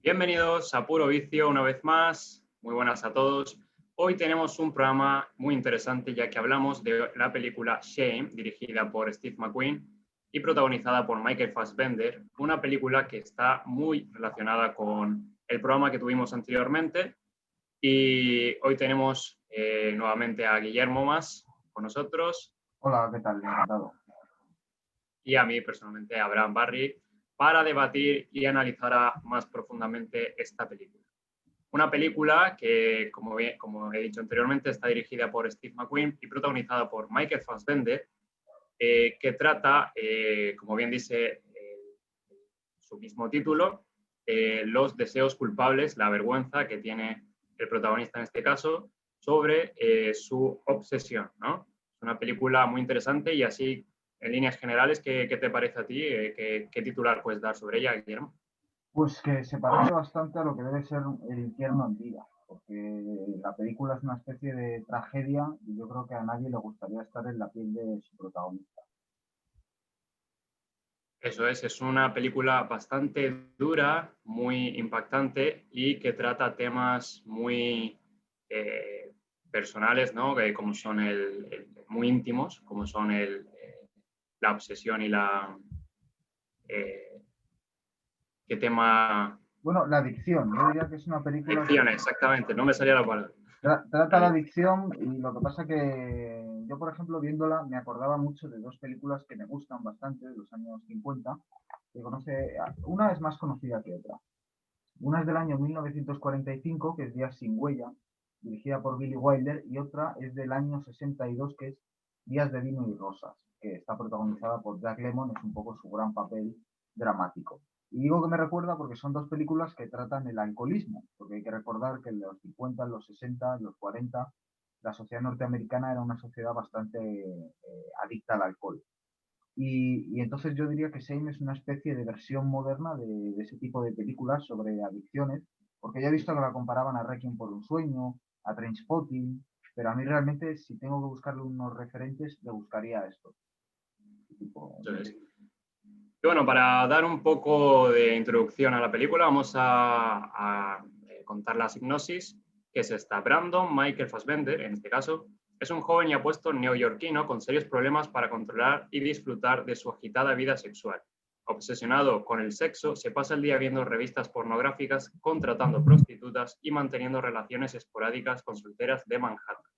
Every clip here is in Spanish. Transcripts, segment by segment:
Bienvenidos a Puro Vicio una vez más. Muy buenas a todos. Hoy tenemos un programa muy interesante ya que hablamos de la película Shame, dirigida por Steve McQueen y protagonizada por Michael Fassbender, una película que está muy relacionada con el programa que tuvimos anteriormente. Y hoy tenemos nuevamente a Guillermo más con nosotros Hola, ¿qué tal? Encantado. y a mí personalmente, a Abraham Barry, para debatir y analizar más profundamente esta película. Una película que, como he dicho anteriormente, está dirigida por Steve McQueen y protagonizada por Michael Fassbender, que trata, como bien dice su mismo título, los deseos culpables, la vergüenza que tiene el protagonista en este caso sobre su obsesión, ¿no? Es una película muy interesante y así, en líneas generales, ¿qué te parece a ti? ¿Qué titular puedes dar sobre ella, Guillermo? Pues que se parece bastante a lo que debe ser el infierno en vida, porque la película es una especie de tragedia y yo creo que a nadie le gustaría estar en la piel de su protagonista. Eso es una película bastante dura, muy impactante y que trata temas muy personales, ¿no? Como son muy íntimos, como son la obsesión y eh, ¿qué tema? Bueno, la adicción, yo diría que es una película que Adicción, exactamente, no me salía la palabra. trata la adicción y lo que pasa que yo, por ejemplo, viéndola me acordaba mucho de dos películas que me gustan bastante de los años 50, que una es más conocida que otra. Una es del año 1945, que es Días sin huella, dirigida por Billy Wilder, y otra es del año 62, que es Días de vino y rosas, que está protagonizada por Jack Lemmon, es un poco su gran papel dramático. Y digo que me recuerda porque son dos películas que tratan el alcoholismo, porque hay que recordar que en los 50, en los 60, en los 40, la sociedad norteamericana era una sociedad bastante adicta al alcohol. Y entonces yo diría que Shame es una especie de versión moderna de ese tipo de películas sobre adicciones, porque ya he visto que la comparaban a Requiem por un sueño, a Trainspotting, pero a mí realmente, si tengo que buscarle unos referentes, le buscaría esto. Tipo Eso es. de... Y bueno, para dar un poco de introducción a la película, vamos a contar la sinopsis, que es esta. Brandon Michael Fassbender, en este caso, es un joven y apuesto neoyorquino con serios problemas para controlar y disfrutar de su agitada vida sexual. Obsesionado con el sexo, se pasa el día viendo revistas pornográficas, contratando prostitutas y manteniendo relaciones esporádicas con solteras de Manhattan.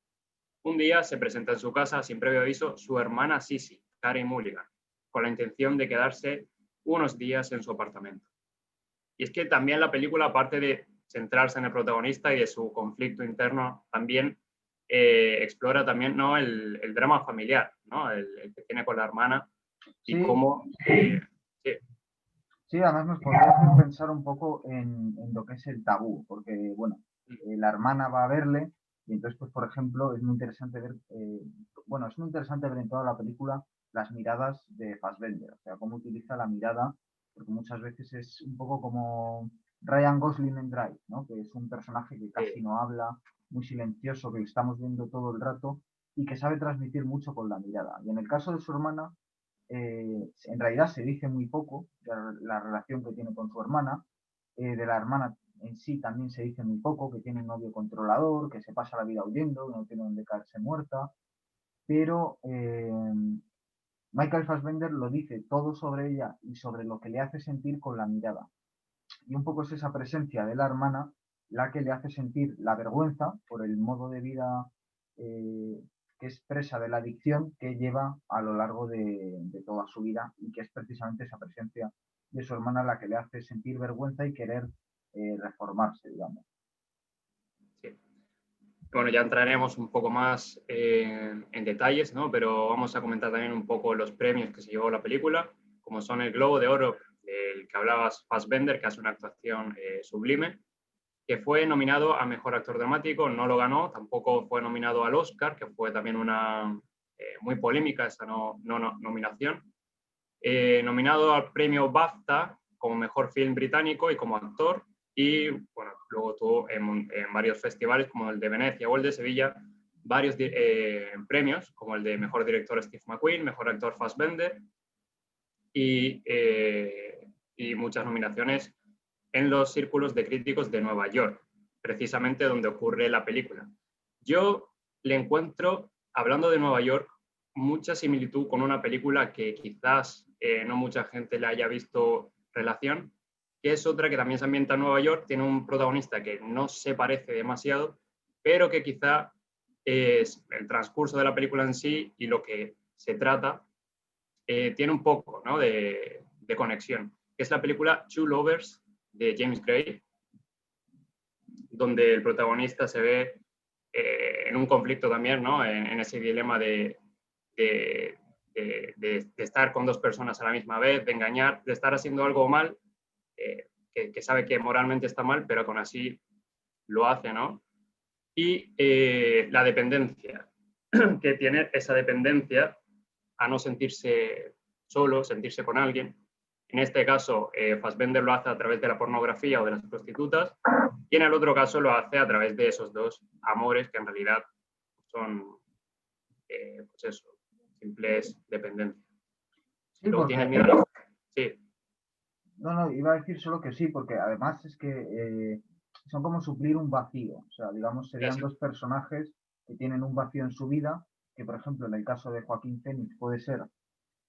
Un día se presenta en su casa, sin previo aviso, su hermana Sissy, Carey Mulligan, con la intención de quedarse unos días en su apartamento. Y es que también la película, aparte de centrarse en el protagonista y de su conflicto interno, también explora también, ¿no? el drama familiar, ¿no? El que tiene con la hermana y Sí, cómo... sí, sí, además nos podría hacer pensar un poco en lo que es el tabú, porque, bueno, la hermana va a verle y entonces, pues, por ejemplo, es muy interesante ver, bueno, es muy interesante ver en toda la película las miradas de Fassbender, o sea, cómo utiliza la mirada, porque muchas veces es un poco como Ryan Gosling en Drive, ¿no? Que es un personaje que casi no habla, muy silencioso, que estamos viendo todo el rato y que sabe transmitir mucho con la mirada. Y en el caso de su hermana, en realidad se dice muy poco de la relación que tiene con su hermana. De la hermana en sí también se dice muy poco, que tiene un novio controlador, que se pasa la vida huyendo, que no tiene donde caerse muerta. Pero Michael Fassbender lo dice todo sobre ella y sobre lo que le hace sentir con la mirada. Y un poco es esa presencia de la hermana la que le hace sentir la vergüenza por el modo de vida eh, que es presa de la adicción que lleva a lo largo de toda su vida y que es precisamente esa presencia de su hermana la que le hace sentir vergüenza y querer reformarse, digamos. sí. Bueno, ya entraremos un poco más en detalles, ¿no? Pero vamos a comentar también un poco los premios que se llevó la película, como son el Globo de Oro, del que hablabas, Fassbender, que hace una actuación sublime, que fue nominado a Mejor Actor Dramático, no lo ganó, tampoco fue nominado al Oscar, que fue también una muy polémica esa nominación. Nominado al premio BAFTA como Mejor Film Británico y como actor, y bueno, luego tuvo en varios festivales como el de Venecia o el de Sevilla varios premios, como el de Mejor Director Steve McQueen, Mejor Actor Fassbender y muchas nominaciones en los círculos de críticos de Nueva York, precisamente donde ocurre la película. Yo le encuentro, hablando de Nueva York, mucha similitud con una película que quizás no mucha gente le haya visto relación, que es otra que también se ambienta en Nueva York, tiene un protagonista que no se parece demasiado, pero que quizá es el transcurso de la película en sí y lo que se trata tiene un poco, ¿no?, de conexión, que es la película Two Lovers de James Gray, donde el protagonista se ve en un conflicto también, ¿no?, en ese dilema de estar con dos personas a la misma vez, de engañar, de estar haciendo algo mal, que sabe que moralmente está mal, pero aún así lo hace, ¿no? Y la dependencia, que tiene esa dependencia a no sentirse solo, sentirse con alguien. En este caso, Fassbender lo hace a través de la pornografía o de las prostitutas, y en el otro caso lo hace a través de esos dos amores que en realidad son, pues eso, simples dependencias. Sí, Luego porque tienes miedo a la... Sí. no, iba a decir solo que sí, porque además es que son como suplir un vacío. O sea, digamos, serían dos personajes que tienen un vacío en su vida, que por ejemplo en el caso de Joaquín Phoenix puede ser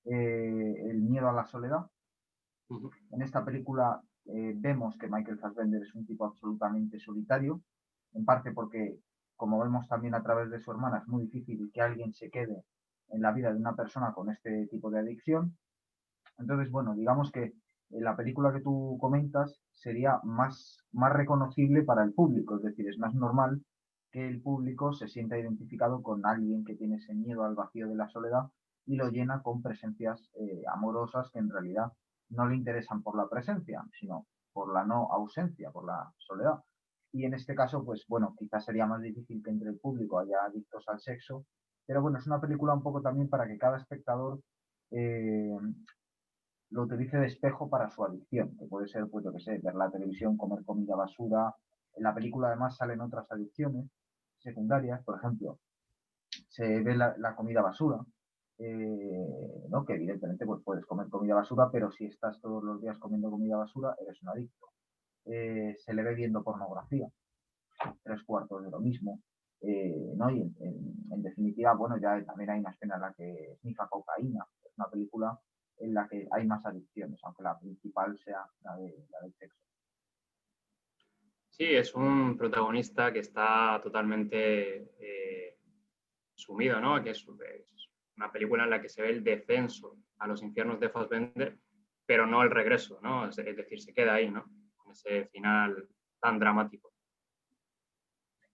el miedo a la soledad. En esta película vemos que Michael Fassbender es un tipo absolutamente solitario, en parte porque, como vemos también a través de su hermana, es muy difícil que alguien se quede en la vida de una persona con este tipo de adicción. Entonces, bueno, digamos que la película que tú comentas sería más reconocible para el público, es decir, es más normal que el público se sienta identificado con alguien que tiene ese miedo al vacío de la soledad y lo llena con presencias amorosas que en realidad no le interesan por la presencia, sino por la no ausencia, por la soledad. Y en este caso, pues bueno, quizás sería más difícil que entre el público haya adictos al sexo, pero bueno, es una película un poco también para que cada espectador lo utilice de espejo para su adicción, que puede ser, pues yo qué sé, ver la televisión, comer comida basura. En la película además salen otras adicciones secundarias, por ejemplo, se ve la comida basura, ¿no? Que evidentemente pues, puedes comer comida basura, pero si estás todos los días comiendo comida basura, eres un adicto. Se le ve viendo pornografía, 3/4 de lo mismo. ¿No? Y en definitiva, bueno, ya también hay una escena en la que snifa cocaína. Es una película en la que hay más adicciones, aunque la principal sea la del sexo. Sí, es un protagonista que está totalmente sumido, ¿no? Que es una película en la que se ve el descenso a los infiernos de Fassbender, pero no el regreso, ¿no? Es decir, se queda ahí, ¿no? Con ese final tan dramático.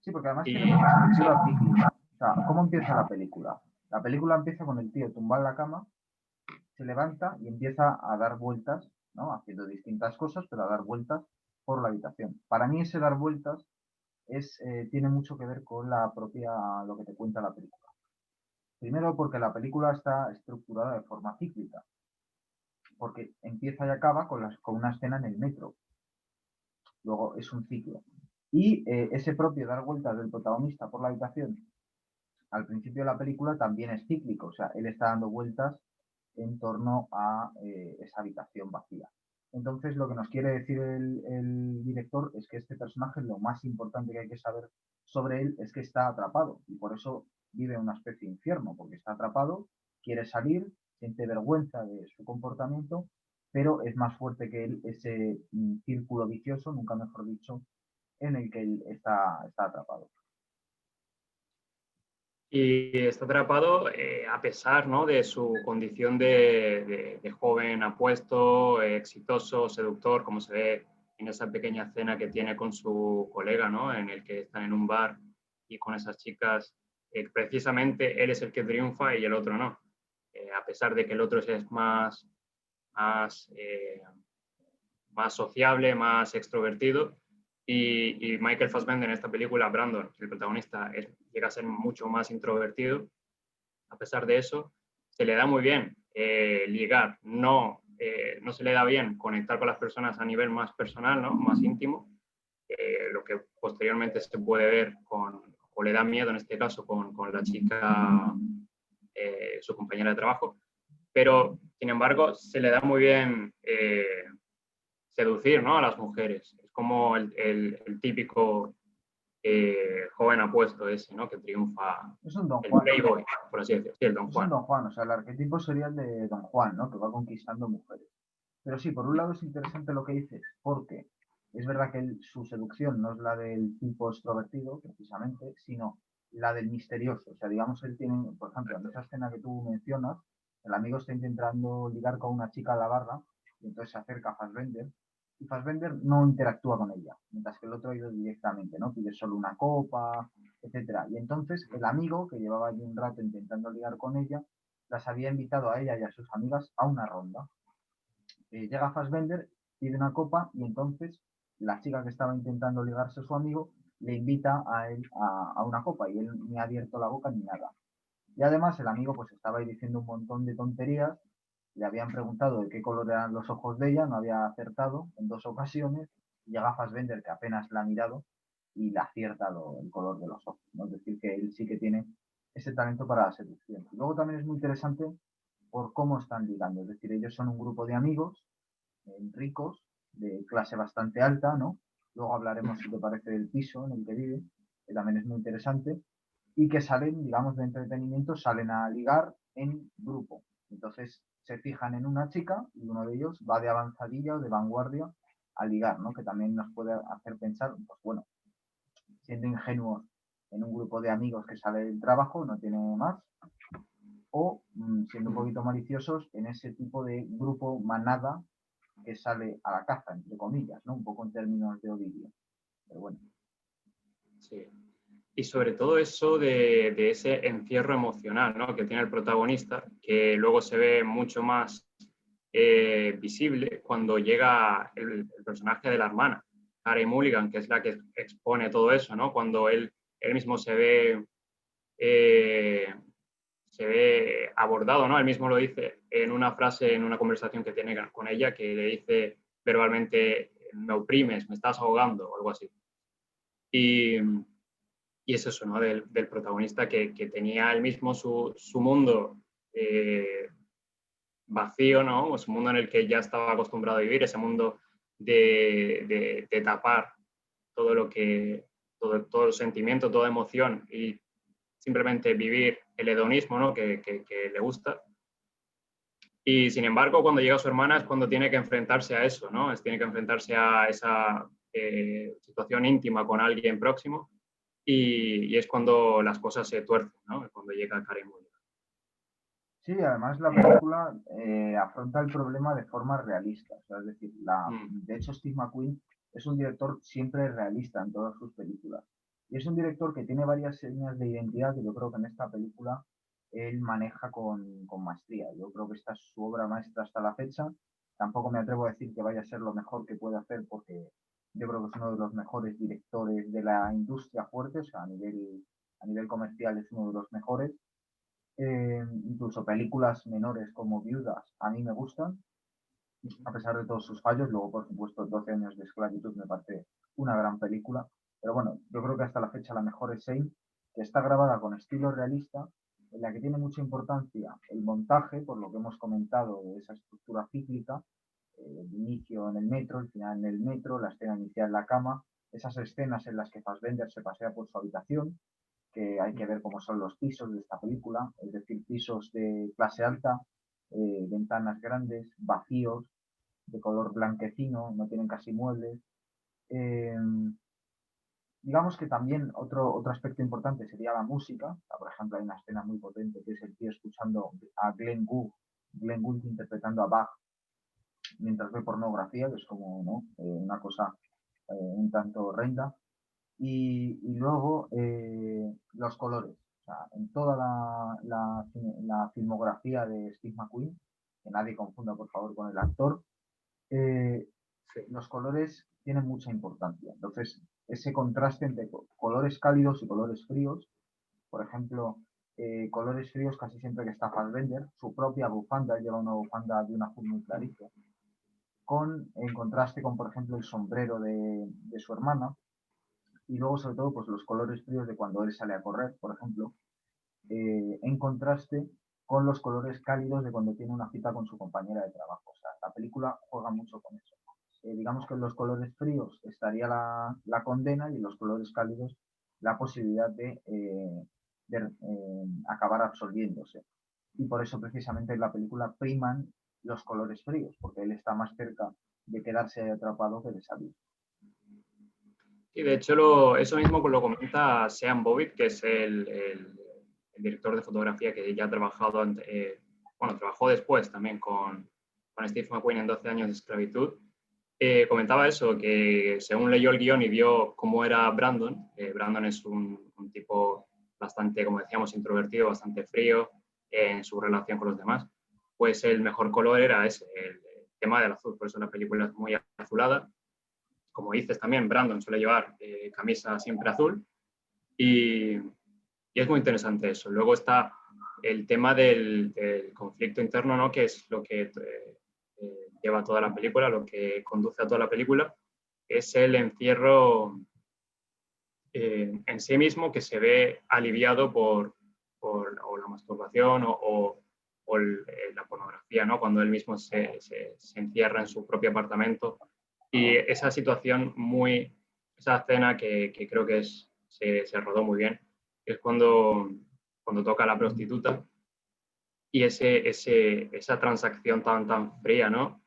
Sí, porque además Y, tiene mucha sí, estructura cíclica. O sea, ¿cómo empieza la película? La película empieza con el tío tumbado en la cama, se levanta y empieza a dar vueltas, ¿no? Haciendo distintas cosas, pero a dar vueltas por la habitación. Para mí ese dar vueltas tiene mucho que ver con la propia, lo que te cuenta la película. Primero porque la película está estructurada de forma cíclica, porque empieza y acaba con una escena en el metro. Luego es un ciclo. Y ese propio dar vueltas del protagonista por la habitación al principio de la película también es cíclico, o sea, él está dando vueltas en torno a esa habitación vacía. Entonces, lo que nos quiere decir el director es que este personaje, lo más importante que hay que saber sobre él es que está atrapado y por eso vive una especie de infierno, porque está atrapado, quiere salir, siente vergüenza de su comportamiento, pero es más fuerte que él ese círculo vicioso, nunca mejor dicho, en el que él está atrapado. y está atrapado a pesar, ¿no?, de su condición de joven apuesto, exitoso, seductor, como se ve en esa pequeña escena que tiene con su colega, ¿no?, en el que están en un bar y con esas chicas. Precisamente él es el que triunfa y el otro no. A pesar de que el otro es más, más sociable, más extrovertido. Y Michael Fassbender en esta película, Brandon, el protagonista, llega a ser mucho más introvertido. A pesar de eso, se le da muy bien ligar. No se le da bien conectar con las personas a nivel más personal, ¿no?, más íntimo, lo que posteriormente se puede ver o le da miedo en este caso con la chica, su compañera de trabajo. Pero, sin embargo, se le da muy bien seducir, ¿no?, a las mujeres. Es como el típico joven apuesto ese, ¿no?, que triunfa, Es un Don el Juan. playboy, por así decirlo, sí, el Don Es un Juan. Don Juan, o sea, el arquetipo sería el de Don Juan, ¿no? Que va conquistando mujeres. Pero sí, por un lado es interesante lo que dices, porque es verdad que su seducción no es la del tipo extrovertido, precisamente, sino la del misterioso. O sea, digamos, él tiene, por ejemplo, en esa escena que tú mencionas, el amigo está intentando ligar con una chica a la barra, y entonces se acerca a Fassbender, y Fassbender no interactúa con ella, mientras que el otro ha ido directamente, ¿no? Pide solo una copa, etcétera. Y entonces el amigo, que llevaba allí un rato intentando ligar con ella, las había invitado a ella y a sus amigas a una ronda. Llega Fassbender, pide una copa y entonces la chica que estaba intentando ligarse a su amigo le invita a él a una copa y él ni ha abierto la boca ni nada. Y además el amigo pues estaba ahí diciendo un montón de tonterías, le habían preguntado de qué color eran los ojos de ella, no había acertado en 2 ocasiones, llega Fassbender que apenas la ha mirado y le acierta el color de los ojos, ¿no? Es decir, que él sí que tiene ese talento para la seducción. Y luego también es muy interesante por cómo están ligando, es decir, ellos son un grupo de amigos ricos, de clase bastante alta, ¿no? Luego hablaremos, si te parece, del piso en el que vive, que también es muy interesante, y que salen, digamos, de entretenimiento, salen a ligar en grupo. Entonces se fijan en una chica y uno de ellos va de avanzadilla o de vanguardia a ligar, ¿no? Que también nos puede hacer pensar, pues bueno, siendo ingenuos en un grupo de amigos que sale del trabajo, no tiene más, o siendo un poquito maliciosos en ese tipo de grupo manada que sale a la caza, entre comillas, ¿no? Un poco en términos de Ovidio. Pero bueno. Sí. Y sobre todo eso de ese encierro emocional, ¿no?, que tiene el protagonista, que luego se ve mucho más visible cuando llega el personaje de la hermana, Carey Mulligan, que es la que expone todo eso, ¿no? Cuando él mismo eh, se ve abordado, ¿no? Él mismo lo dice en una frase, en una conversación que tiene con ella, que le dice verbalmente, me oprimes, me estás ahogando, o algo así. Y, y es eso, ¿no?, del protagonista que tenía él mismo su mundo vacío, ¿no?, o su mundo en el que ya estaba acostumbrado a vivir, ese mundo de tapar todo lo que, todo el sentimiento, toda emoción y simplemente vivir el hedonismo, ¿no?, que le gusta. Y sin embargo, cuando llega su hermana es cuando tiene que enfrentarse a eso, ¿no? Tiene que enfrentarse a esa situación íntima con alguien próximo y es cuando las cosas se tuercen, ¿no? Cuando llega Karen Mulligan. Sí, además la película afronta el problema de forma realista. O sea, es decir, de hecho Steve McQueen es un director siempre realista en todas sus películas. Y es un director que tiene varias señas de identidad que yo creo que en esta película él maneja con maestría. Yo creo que esta es su obra maestra hasta la fecha. Tampoco me atrevo a decir que vaya a ser lo mejor que puede hacer porque yo creo que es uno de los mejores directores de la industria fuerte, o sea, a nivel comercial es uno de los mejores. Incluso películas menores como Viudas a mí me gustan, a pesar de todos sus fallos. Luego, por supuesto, 12 años de esclavitud me parece una gran película. Pero bueno, yo creo que hasta la fecha la mejor es Shane, que está grabada con estilo realista, en la que tiene mucha importancia el montaje, por lo que hemos comentado de esa estructura cíclica, el inicio en el metro, el final en el metro, la escena inicial en la cama, esas escenas en las que Fassbender se pasea por su habitación, que hay que ver cómo son los pisos de esta película, es decir, pisos de clase alta, ventanas grandes, vacíos, de color blanquecino, no tienen casi muebles. Eh, digamos que también otro aspecto importante sería la música. O sea, por ejemplo, hay una escena muy potente que es el tío escuchando a Glenn Gould interpretando a Bach mientras ve pornografía, que es como, ¿no?, una cosa un tanto horrenda. Y luego los colores. O sea, en toda la filmografía de Steve McQueen, que nadie confunda por favor con el actor, eh, Sí. los colores tienen mucha importancia. Entonces, ese contraste entre colores cálidos y colores fríos, por ejemplo, colores fríos casi siempre que está Fassbender, su propia bufanda, lleva una bufanda de un azul muy clarito, en contraste con, por ejemplo, el sombrero de su hermana, y luego sobre todo pues los colores fríos de cuando él sale a correr, por ejemplo, en contraste con los colores cálidos de cuando tiene una cita con su compañera de trabajo. O sea, la película juega mucho con eso. digamos que en los colores fríos estaría la condena y en los colores cálidos la posibilidad de acabar absorbiéndose. Y por eso precisamente en la película priman los colores fríos, porque él está más cerca de quedarse atrapado que de salir. Y de hecho eso mismo lo comenta Sean Bobbitt, que es el director de fotografía que ya ha trabajado, bueno, trabajó después también con Steve McQueen en 12 años de esclavitud. Comentaba eso, que según leyó el guión y vio cómo era Brandon, Brandon es un tipo bastante, como decíamos, introvertido, bastante frío en su relación con los demás, pues el mejor color era ese, el tema del azul, por eso la película es muy azulada. Como dices también, Brandon suele llevar camisa siempre azul y es muy interesante eso. Luego está el tema del conflicto interno, ¿no? Que es lo que lleva toda la película, lo que conduce a toda la película, es el encierro en sí mismo que se ve aliviado por o la masturbación la pornografía, ¿no? Cuando él mismo se encierra en su propio apartamento. Y esa situación esa escena que creo que se rodó muy bien, es cuando toca a la prostituta y esa transacción tan fría, ¿no?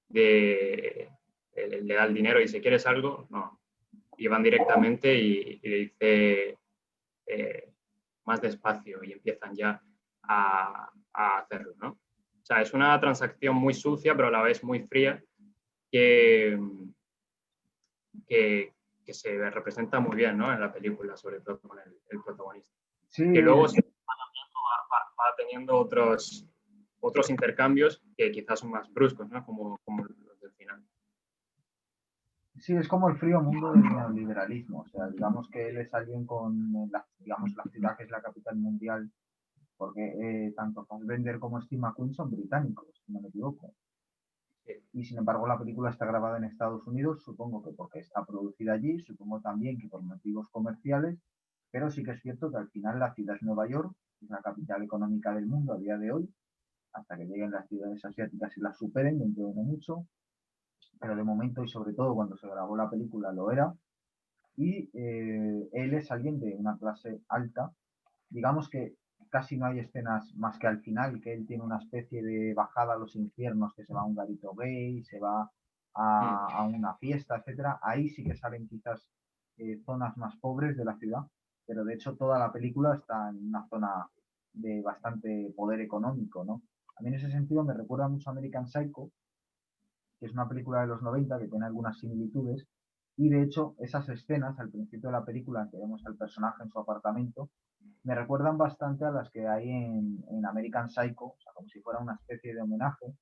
Le da el dinero y dice, ¿quieres algo? No. Y van directamente y le dice más despacio y empiezan ya a hacerlo, ¿no? O sea, es una transacción muy sucia, pero a la vez muy fría, que, que, que se representa muy bien, ¿no? En la película, sobre todo con el protagonista. Sí, Que luego va teniendo otros intercambios que quizás son más bruscos, ¿no? Como los del final. sí, es como el frío mundo del neoliberalismo. O sea, digamos que él es alguien con, digamos, la ciudad que es la capital mundial, porque tanto Fassbender como Steve McQueen son británicos, si no me equivoco. Sí. Y sin embargo la película está grabada en Estados Unidos, supongo que porque está producida allí, supongo también que por motivos comerciales, pero sí que es cierto que al final la ciudad es Nueva York, es la capital económica del mundo a día de hoy, hasta que lleguen las ciudades asiáticas y las superen dentro de no mucho, pero de momento y sobre todo cuando se grabó la película lo era, y él es alguien de una clase alta, digamos que casi no hay escenas más que al final, que él tiene una especie de bajada a los infiernos, que se va a un garito gay, se va a una fiesta, etcétera. Ahí sí que salen quizás zonas más pobres de la ciudad, pero de hecho toda la película está en una zona de bastante poder económico, ¿no? A mí en ese sentido me recuerda mucho a American Psycho, que es una película de los 90 que tiene algunas similitudes, y de hecho esas escenas al principio de la película en que vemos al personaje en su apartamento me recuerdan bastante a las que hay en American Psycho, o sea, como si fuera una especie de homenaje,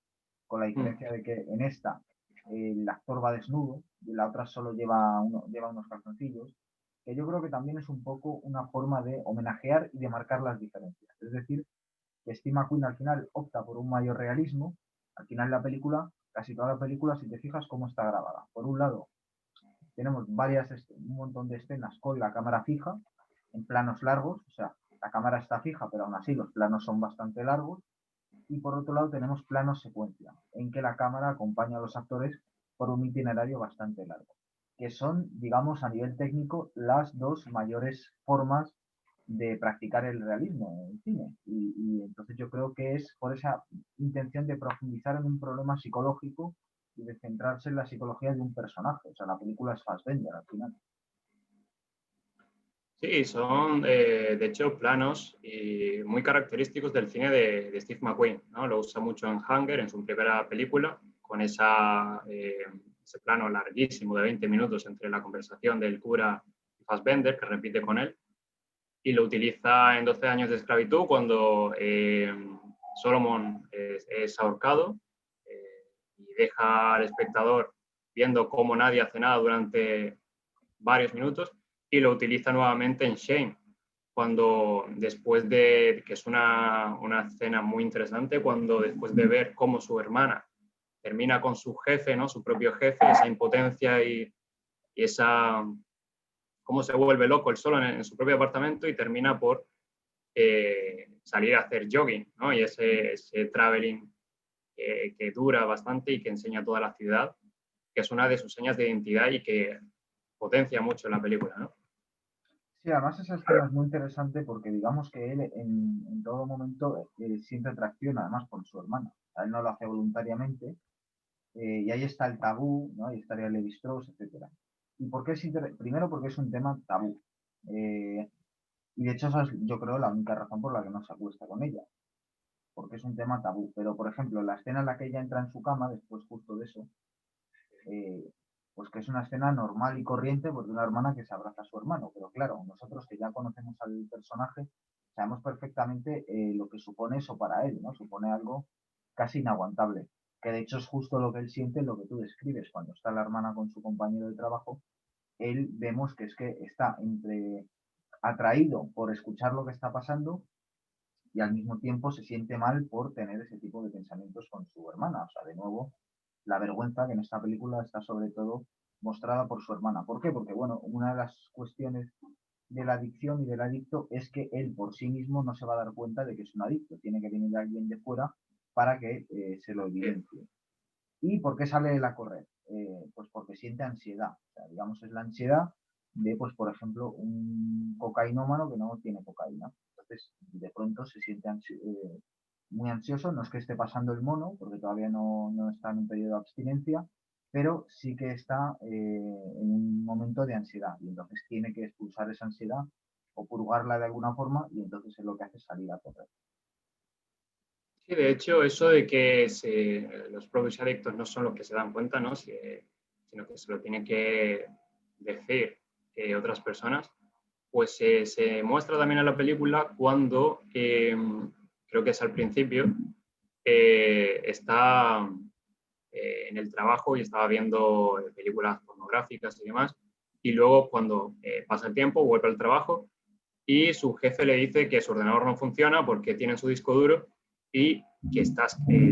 con la diferencia de que en esta el actor va desnudo y en la otra solo lleva unos calzoncillos, que yo creo que también es un poco una forma de homenajear y de marcar las diferencias. Es decir, que Steve McQueen al final opta por un mayor realismo. Al final la película, casi toda la película, si te fijas cómo está grabada. Por un lado, tenemos un montón de escenas con la cámara fija, en planos largos, o sea, la cámara está fija, pero aún así los planos son bastante largos. Y por otro lado tenemos planos secuencia, en que la cámara acompaña a los actores por un itinerario bastante largo, que son, digamos, a nivel técnico, las dos mayores formas de practicar el realismo en cine. Y entonces yo creo que es por esa intención de profundizar en un problema psicológico y de centrarse en la psicología de un personaje. O sea, la película es Fassbender al final. Sí, son de hecho planos y muy característicos del cine de Steve McQueen, ¿no? Lo usa mucho en Hunger, en su primera película, con ese plano larguísimo de 20 minutos entre la conversación del cura y Fassbender, que repite con él, y lo utiliza en 12 años de esclavitud cuando Solomon es ahorcado y deja al espectador viendo cómo nadie hace nada durante varios minutos, y lo utiliza nuevamente en Shane, cuando después que es una escena muy interesante, cuando después de ver cómo su hermana termina con su jefe, ¿no? Su propio jefe, esa impotencia y esa cómo se vuelve loco él solo en su propio apartamento y termina por salir a hacer jogging, ¿no? Y ese traveling que dura bastante y que enseña toda la ciudad. que es una de sus señas de identidad y que potencia mucho la película, ¿no? Sí, además esa escena es muy interesante porque digamos que él en todo momento siente atracción además por su hermana. O sea, él no lo hace voluntariamente y ahí está el tabú, ¿no? Ahí estaría Levi Strauss, etcétera. ¿Y por qué Primero porque es un tema tabú. Eh, y de hecho esa es, yo creo, la única razón por la que no se acuesta con ella, porque es un tema tabú. Pero, por ejemplo, la escena en la que ella entra en su cama, después justo de eso, eh, pues que es una escena normal y corriente pues, de una hermana que se abraza a su hermano. Pero claro, nosotros que ya conocemos al personaje, sabemos perfectamente lo que supone eso para él, ¿no? Supone algo casi inaguantable, que de hecho es justo lo que él siente, lo que tú describes, cuando está la hermana con su compañero de trabajo, él vemos que es que está entre atraído por escuchar lo que está pasando y al mismo tiempo se siente mal por tener ese tipo de pensamientos con su hermana. O sea, de nuevo, la vergüenza que en esta película está sobre todo mostrada por su hermana. ¿Por qué? Porque, bueno, una de las cuestiones de la adicción y del adicto es que él por sí mismo no se va a dar cuenta de que es un adicto. Tiene que venir alguien de fuera para que se lo evidencie. ¿Y por qué sale él a correr? Pues porque siente ansiedad. O sea, digamos, es la ansiedad de, pues, por ejemplo, un cocainómano que no tiene cocaína. Entonces, de pronto se siente muy ansioso. No es que esté pasando el mono, porque todavía no está en un periodo de abstinencia, pero sí que está en un momento de ansiedad. Y entonces tiene que expulsar esa ansiedad o purgarla de alguna forma, y entonces es lo que hace salir a correr. Sí, de hecho, eso de que los propios adictos no son los que se dan cuenta, ¿no? Sino que se lo tienen que decir otras personas, pues se muestra también en la película cuando, creo que es al principio, está en el trabajo y estaba viendo películas pornográficas y demás, y luego cuando pasa el tiempo vuelve al trabajo y su jefe le dice que su ordenador no funciona porque tiene su disco duro y que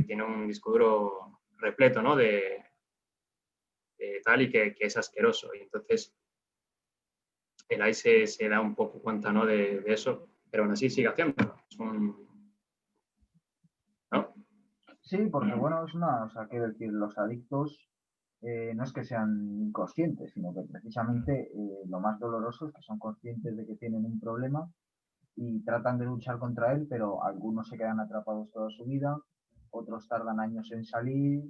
tiene un disco duro repleto, ¿no? De tal y que es asqueroso. Y entonces él ahí se da un poco cuenta, ¿no? De eso, pero aún así sigue haciéndolo. ¿No? Sí, porque bueno, o sea, quiero decir, los adictos no es que sean inconscientes, sino que precisamente lo más doloroso es que son conscientes de que tienen un problema y tratan de luchar contra él, pero algunos se quedan atrapados toda su vida, otros tardan años en salir,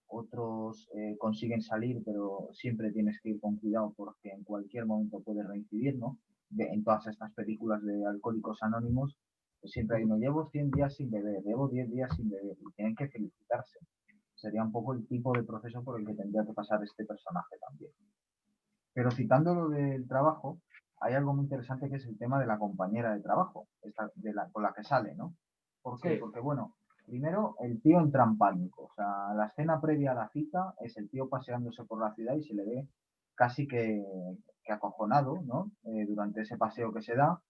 otros consiguen salir, pero siempre tienes que ir con cuidado porque en cualquier momento puede reincidir, ¿no? En todas estas películas de Alcohólicos Anónimos, pues siempre hay uno, llevo 100 días sin beber, llevo 10 días sin beber, y tienen que felicitarse. Sería un poco el tipo de proceso por el que tendría que pasar este personaje también. Pero citando lo del trabajo, hay algo muy interesante que es el tema de la compañera de trabajo, con la que sale, ¿no? ¿Por qué? Sí. Porque, bueno, primero el tío entra en pánico. O sea, la escena previa a la cita es el tío paseándose por la ciudad y se le ve casi que acojonado, ¿no? Durante ese paseo que se da.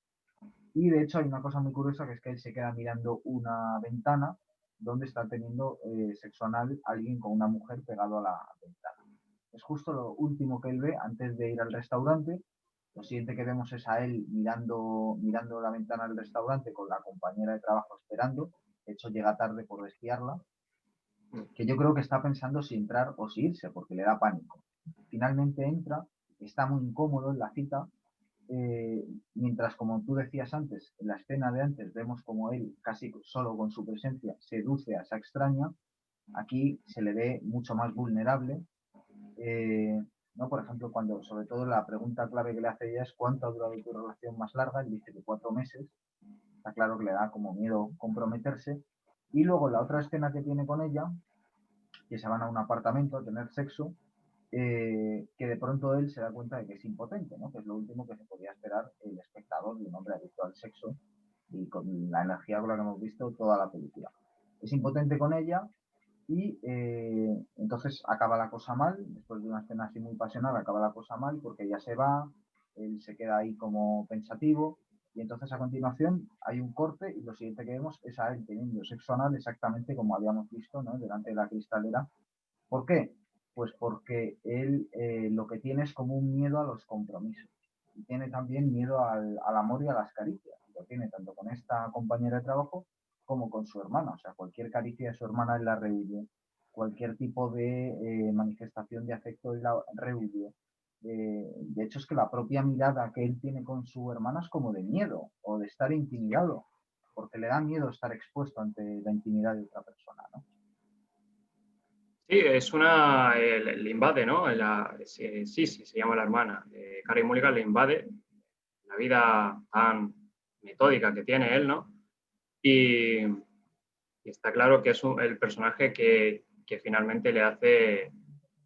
Y de hecho hay una cosa muy curiosa que es que él se queda mirando una ventana donde está teniendo sexo anal alguien con una mujer pegado a la ventana. Es justo lo último que él ve antes de ir al restaurante. Lo siguiente que vemos es a él mirando la ventana del restaurante con la compañera de trabajo esperando. De hecho, llega tarde por espiarla, que yo creo que está pensando si entrar o si irse, porque le da pánico. Finalmente entra, está muy incómodo en la cita, mientras, como tú decías antes, en la escena de antes vemos como él, casi solo con su presencia, seduce a esa extraña, aquí se le ve mucho más vulnerable, ¿no? Por ejemplo, cuando, sobre todo, la pregunta clave que le hace ella es ¿cuánto ha durado tu relación más larga? Él dice que 4 meses. Está claro que le da como miedo comprometerse. Y luego la otra escena que tiene con ella, que se van a un apartamento a tener sexo, que de pronto él se da cuenta de que es impotente, ¿no? Que es lo último que se podía esperar el espectador de un hombre adicto al sexo y con la energía con la que hemos visto toda la película. Es impotente con ella y entonces acaba la cosa mal, después de una escena así muy pasional, acaba la cosa mal porque ella se va, él se queda ahí como pensativo y entonces a continuación hay un corte y lo siguiente que vemos es a él teniendo sexo anal exactamente como habíamos visto, ¿no? Delante de la cristalera. ¿Por qué? Pues porque él lo que tiene es como un miedo a los compromisos y tiene también miedo al amor y a las caricias. Lo tiene tanto con esta compañera de trabajo como con su hermana. O sea, cualquier caricia de su hermana él la rehuye. cualquier tipo de manifestación de afecto y la rehuye. De hecho, es que la propia mirada que él tiene con su hermana es como de miedo o de estar intimidado, porque le da miedo estar expuesto ante la intimidad de otra persona, ¿no? Sí, es una, le invade, ¿no? Sí, sí, se llama la hermana. Carey Mulligan le invade la vida tan metódica que tiene él, ¿no? Y, y está claro que es el personaje que finalmente le hace,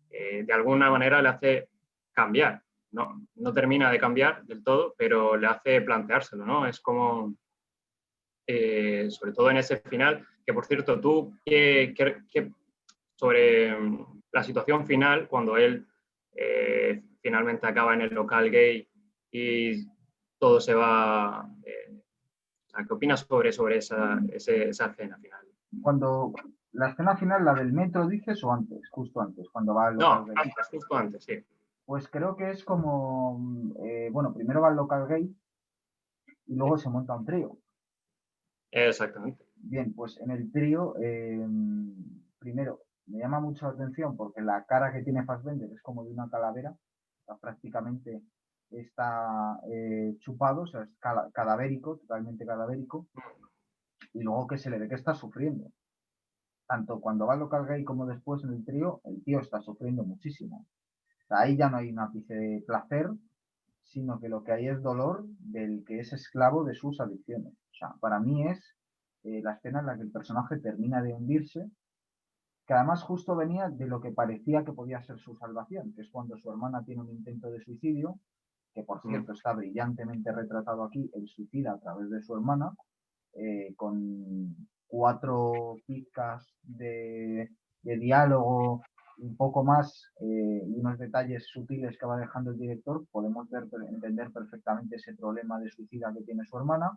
de alguna manera le hace cambiar. No, no termina de cambiar del todo, pero le hace planteárselo, ¿no? Es como, sobre todo en ese final, que por cierto, tú, sobre la situación final, cuando él finalmente acaba en el local gay y todo se va... ¿qué opinas sobre esa escena final? Cuando la escena final, la del metro, dices, o antes, justo antes, cuando va al local No, gay. antes, justo antes, sí. Pues creo que es como, bueno, primero va al local gay y luego se monta un trío. Exactamente. Bien, pues en el trío, primero, me llama mucho la atención porque la cara que tiene Fassbender es como de una calavera, o sea, prácticamente está chupado, o sea, es cadavérico, totalmente cadavérico, y luego que se le ve que está sufriendo. Tanto cuando va al local gay como después en el trío, el tío está sufriendo muchísimo. O sea, ahí ya no hay un ápice de placer, sino que lo que hay es dolor del que es esclavo de sus adicciones. O sea, para mí es la escena en la que el personaje termina de hundirse, que además justo venía de lo que parecía que podía ser su salvación, que es cuando su hermana tiene un intento de suicidio, que por cierto está brillantemente retratado aquí, el suicida a través de su hermana, con 4 pizcas de diálogo, un poco más y unos detalles sutiles que va dejando el director, podemos entender perfectamente ese problema de suicida que tiene su hermana.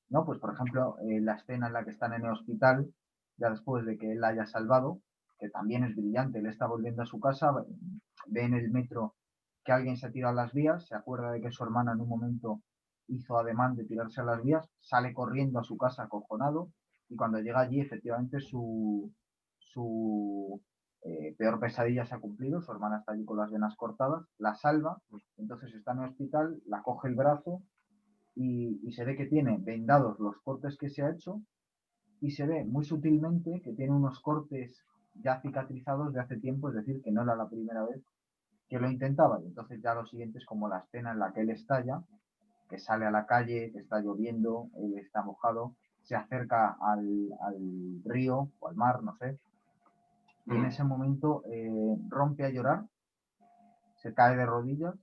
No, pues por ejemplo, la escena en la que están en el hospital, ya después de que él la haya salvado, que también es brillante, él está volviendo a su casa, ve en el metro que alguien se tira a las vías, se acuerda de que su hermana en un momento hizo ademán de tirarse a las vías, sale corriendo a su casa acojonado y cuando llega allí efectivamente su peor pesadilla se ha cumplido, su hermana está allí con las venas cortadas, la salva, entonces está en el hospital, la coge el brazo y se ve que tiene vendados los cortes que se ha hecho y se ve muy sutilmente que tiene unos cortes ya cicatrizados de hace tiempo, es decir, que no era la primera vez que lo intentaba. Y entonces ya lo siguiente es como la escena en la que él estalla, que sale a la calle, que está lloviendo, él está mojado, se acerca al río o al mar, no sé, y en ese momento rompe a llorar, se cae de rodillas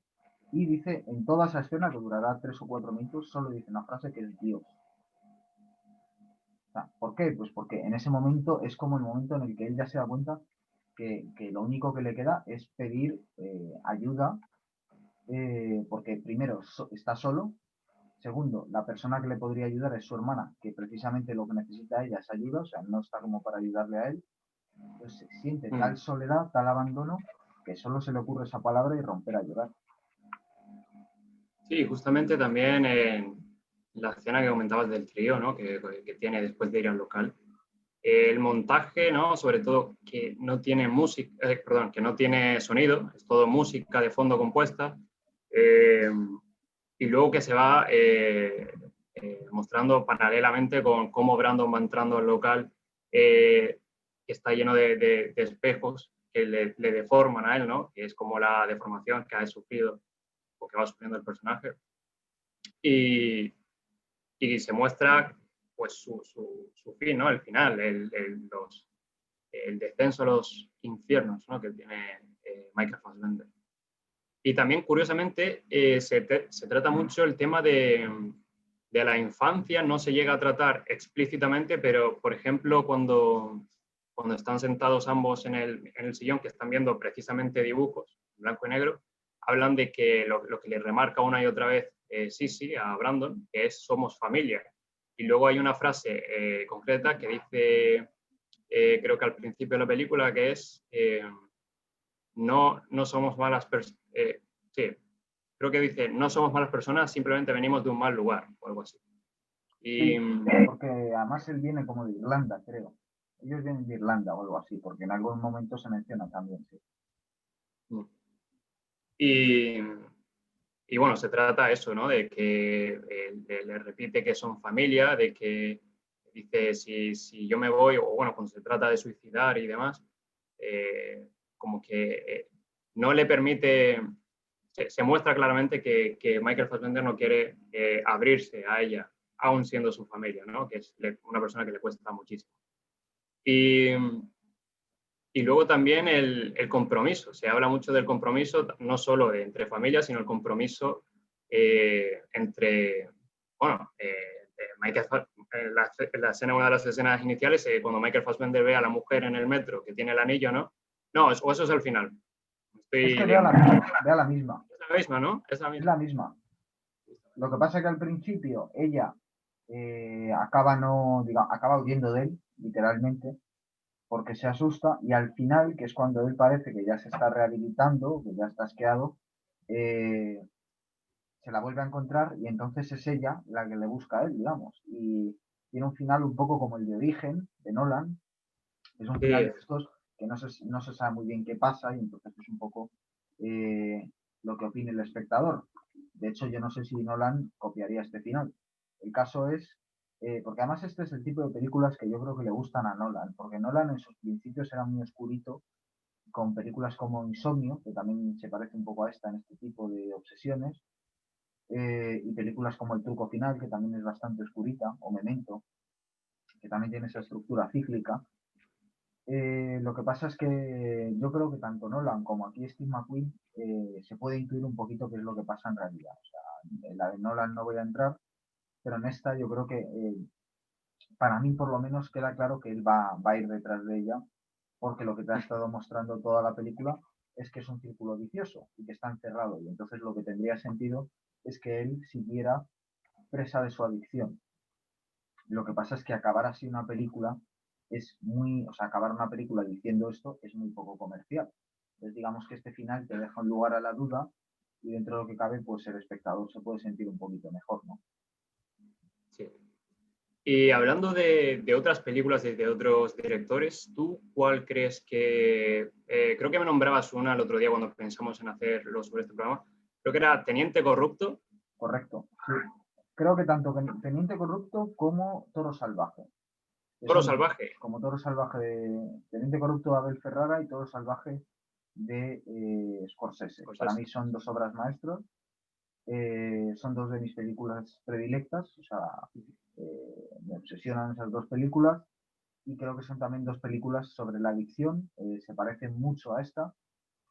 y dice, en toda esa escena, que durará 3 o 4 minutos, solo dice una frase que es Dios. O sea, ¿por qué? Pues porque en ese momento es como el momento en el que él ya se da cuenta que lo único que le queda es pedir ayuda, porque primero está solo, segundo, la persona que le podría ayudar es su hermana, que precisamente lo que necesita ella es ayuda, o sea, no está como para ayudarle a él. Entonces siente tal soledad, tal abandono, que solo se le ocurre esa palabra y romper a llorar. Sí, justamente también en la escena que comentabas del trío, ¿no? que tiene después de ir al local. El montaje, ¿no? Sobre todo que no tiene música, perdón, que no tiene sonido, es todo música de fondo compuesta. Y luego que se va mostrando paralelamente con cómo Brandon va entrando al local, que está lleno de espejos que le deforman a él, ¿no? Que es como la deformación que ha sufrido o que va sufriendo el personaje. Y, y se muestra pues su fin, ¿no? El final, el descenso a los infiernos, ¿no? Que tiene Michael Fassbender. Y también, curiosamente, se trata mucho el tema de la infancia, no se llega a tratar explícitamente, pero, por ejemplo, cuando están sentados ambos en el sillón, que están viendo precisamente dibujos en blanco y negro, hablan de que lo que le remarca una y otra vez Sissy a Brandon, que es somos familia. Y luego hay una frase concreta que dice, creo que al principio de la película, que es no somos malas personas. Sí, creo que dice, no somos malas personas, simplemente venimos de un mal lugar o algo así. Y Sí, porque además él viene como de Irlanda, creo. Ellos vienen de Irlanda o algo así, porque en algún momento se menciona también, sí. Y, y bueno, se trata eso, ¿no? De que le repite que son familia, de que dice si yo me voy, o bueno, cuando se trata de suicidar y demás, como que no le permite, se muestra claramente que Michael Fassbender no quiere abrirse a ella, aún siendo su familia, ¿no? Que es una persona que le cuesta muchísimo. Y, y luego también el compromiso. Se habla mucho del compromiso, no solo entre familias, sino el compromiso entre, bueno, en la escena, una de las escenas iniciales, cuando Michael Fassbender ve a la mujer en el metro que tiene el anillo, ¿no? No, o eso es el final. Es Estoy que vea liando. la misma. Es la misma, ¿no? Es la Es misma. la misma. Lo que pasa es que al principio ella acaba, no, diga, acaba huyendo de él, literalmente, porque se asusta y al final, que es cuando él parece que ya se está rehabilitando, que ya está asqueado, eh, se la vuelve a encontrar y entonces es ella la que le busca a él, digamos. Y tiene un final un poco como el de Origen, de Nolan. Es un final Sí, de estos que no se sabe muy bien qué pasa y entonces es un poco lo que opine el espectador. De hecho, yo no sé si Nolan copiaría este final. El caso es, porque además este es el tipo de películas que yo creo que le gustan a Nolan, porque Nolan en sus principios era muy oscurito, con películas como Insomnio, que también se parece un poco a esta en este tipo de obsesiones, y películas como El truco final, que también es bastante oscurita, o Memento, que también tiene esa estructura cíclica. Lo que pasa es que yo creo que tanto Nolan como aquí Steve McQueen se puede intuir un poquito qué es lo que pasa en realidad. O sea, en la de Nolan no voy a entrar, pero en esta yo creo que para mí por lo menos queda claro que él va a ir detrás de ella, porque lo que te ha estado mostrando toda la película es que es un círculo vicioso y que está encerrado. Y entonces lo que tendría sentido es que él siguiera presa de su adicción. Lo que pasa es que acabar así una película es muy, o sea, acabar una película diciendo esto es muy poco comercial. Entonces digamos que este final te deja un lugar a la duda y dentro de lo que cabe, pues el espectador se puede sentir un poquito mejor, ¿no? sí. Y hablando de otras películas y de otros directores, ¿tú cuál crees que... creo que me nombrabas una el otro día cuando pensamos en hacerlo sobre este programa. Creo que era Teniente Corrupto. Correcto. Sí. Creo que tanto Teniente Corrupto como Toro Salvaje, que Toro son Salvaje. como Toro Salvaje de Teniente Corrupto de Abel Ferrara y Toro Salvaje de Scorsese. Para Scorsese. mí son dos obras maestras. Son dos de mis películas predilectas, o sea, me obsesionan esas dos películas y creo que son también dos películas sobre la adicción, se parecen mucho a esta.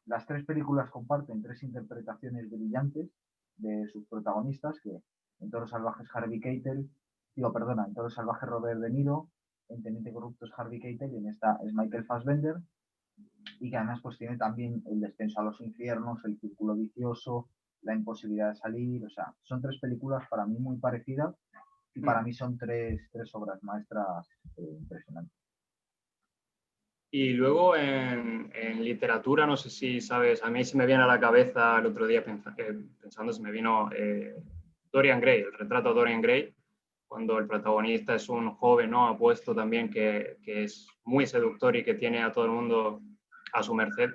Las tres películas comparten tres interpretaciones brillantes de sus protagonistas, que en Toro Salvaje es Harvey Keitel, digo, perdona, en Toro Salvaje Robert De Niro, en Teniente Corrupto es Harvey Keitel y en esta es Michael Fassbender, y que además pues tiene también el descenso a los infiernos, el círculo vicioso, la imposibilidad de salir, o sea, son tres películas para mí muy parecidas y para mí son tres obras maestras impresionantes. Y luego en literatura, no sé si sabes, a mí se me viene a la cabeza el otro día pensando, se me vino Dorian Gray, el retrato de Dorian Gray, cuando el protagonista es un joven, ¿no? Apuesto también que es muy seductor y que tiene a todo el mundo a su merced.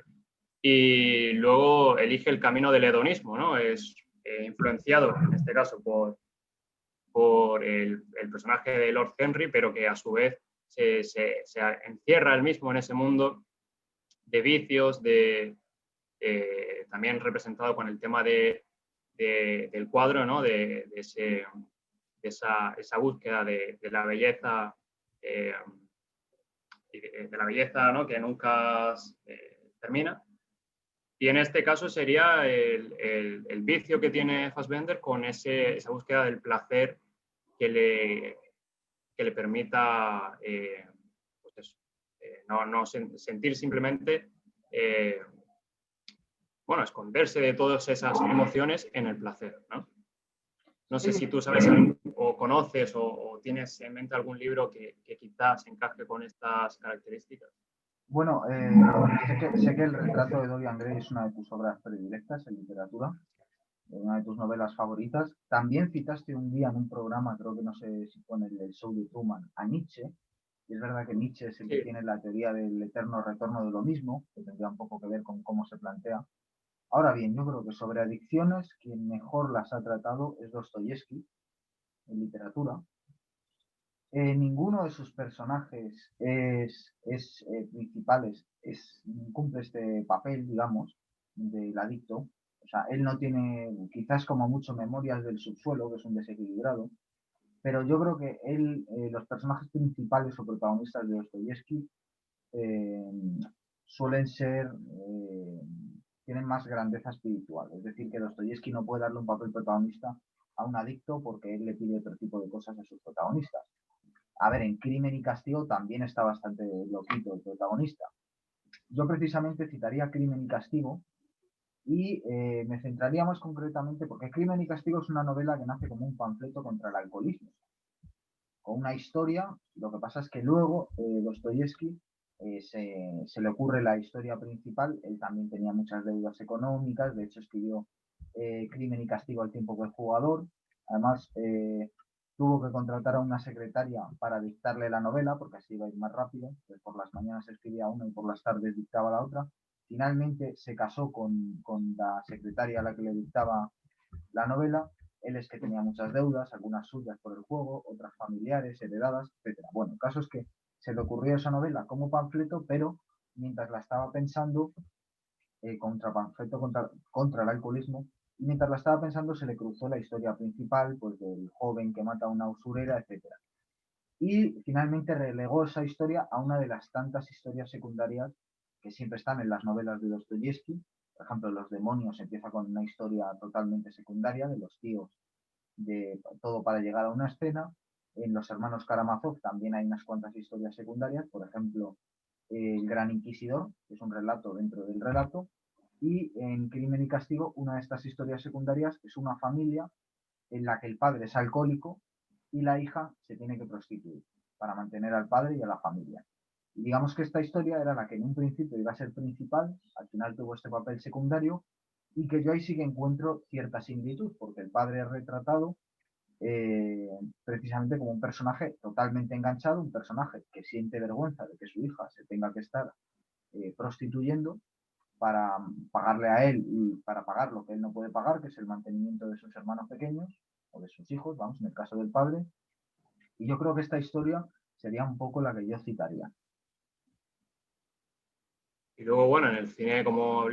Y luego elige el camino del hedonismo, ¿no? Es influenciado, en este caso, por el personaje de Lord Henry, pero que a su vez se encierra él mismo en ese mundo de vicios, también representado con el tema del cuadro, ¿no? Esa búsqueda de la belleza, eh, de la belleza, ¿no? Que nunca termina. Y en este caso sería el vicio que tiene Fassbender con esa búsqueda del placer que le permita pues eso, no sentir simplemente, bueno, esconderse de todas esas emociones en el placer, ¿no? No sé Sí, si tú sabes o conoces o tienes en mente algún libro que quizás encaje con estas características. bueno, sé que el retrato de Dorian Gray es una de tus obras predilectas en literatura, una de tus novelas favoritas. También citaste un día en un programa, creo que no sé si fue en el show de Truman, a Nietzsche. Y es verdad que Nietzsche es el que Sí, tiene la teoría del eterno retorno de lo mismo, que tendría un poco que ver con cómo se plantea. Ahora bien, yo creo que sobre adicciones, quien mejor las ha tratado es Dostoyevsky en literatura. Ninguno de sus personajes principales cumple este papel, digamos, del adicto. O sea, él no tiene, quizás como mucho, memorias del subsuelo, que es un desequilibrado, pero yo creo que los personajes principales o protagonistas de Dostoyevsky eh, suelen ser, tienen más grandeza espiritual. Es decir, que Dostoyevsky no puede darle un papel protagonista a un adicto porque él le pide otro tipo de cosas a sus protagonistas. A ver, en Crimen y Castigo también está bastante loquito el protagonista. Yo precisamente citaría Crimen y Castigo y me centraría más concretamente porque Crimen y Castigo es una novela que nace como un panfleto contra el alcoholismo, con una historia. Lo que pasa es que luego Dostoyevsky se le ocurre la historia principal. Él también tenía muchas deudas económicas, de hecho escribió Crimen y Castigo al tiempo que el jugador. Además, tuvo que contratar a una secretaria para dictarle la novela, porque así iba a ir más rápido. Pues por las mañanas escribía una y por las tardes dictaba la otra. Finalmente se casó con la secretaria a la que le dictaba la novela. Él es que tenía muchas deudas, algunas suyas por el juego, otras familiares, heredadas, etcétera. Bueno, el caso es que se le ocurrió esa novela como panfleto, pero mientras la estaba pensando, contra el alcoholismo, y mientras la estaba pensando se le cruzó la historia principal, pues del joven que mata a una usurera, etcétera. Y finalmente relegó esa historia a una de las tantas historias secundarias que siempre están en las novelas de Dostoyevsky. Por ejemplo, Los demonios empieza con una historia totalmente secundaria de los tíos, de todo para llegar a una escena. En Los hermanos Karamazov también hay unas cuantas historias secundarias, por ejemplo, El Gran Inquisidor, que es un relato dentro del relato, y en Crimen y Castigo una de estas historias secundarias es una familia en la que el padre es alcohólico y la hija se tiene que prostituir para mantener al padre y a la familia. Y digamos que esta historia era la que en un principio iba a ser principal, al final tuvo este papel secundario, y que yo ahí sí que encuentro cierta similitud, porque el padre es retratado eh, precisamente como un personaje totalmente enganchado, un personaje que siente vergüenza de que su hija se tenga que estar prostituyendo para pagarle a él y para pagar lo que él no puede pagar, que es el mantenimiento de sus hermanos pequeños o de sus hijos, vamos, en el caso del padre. Y yo creo que esta historia sería un poco la que yo citaría. y luego, bueno, en el cine, como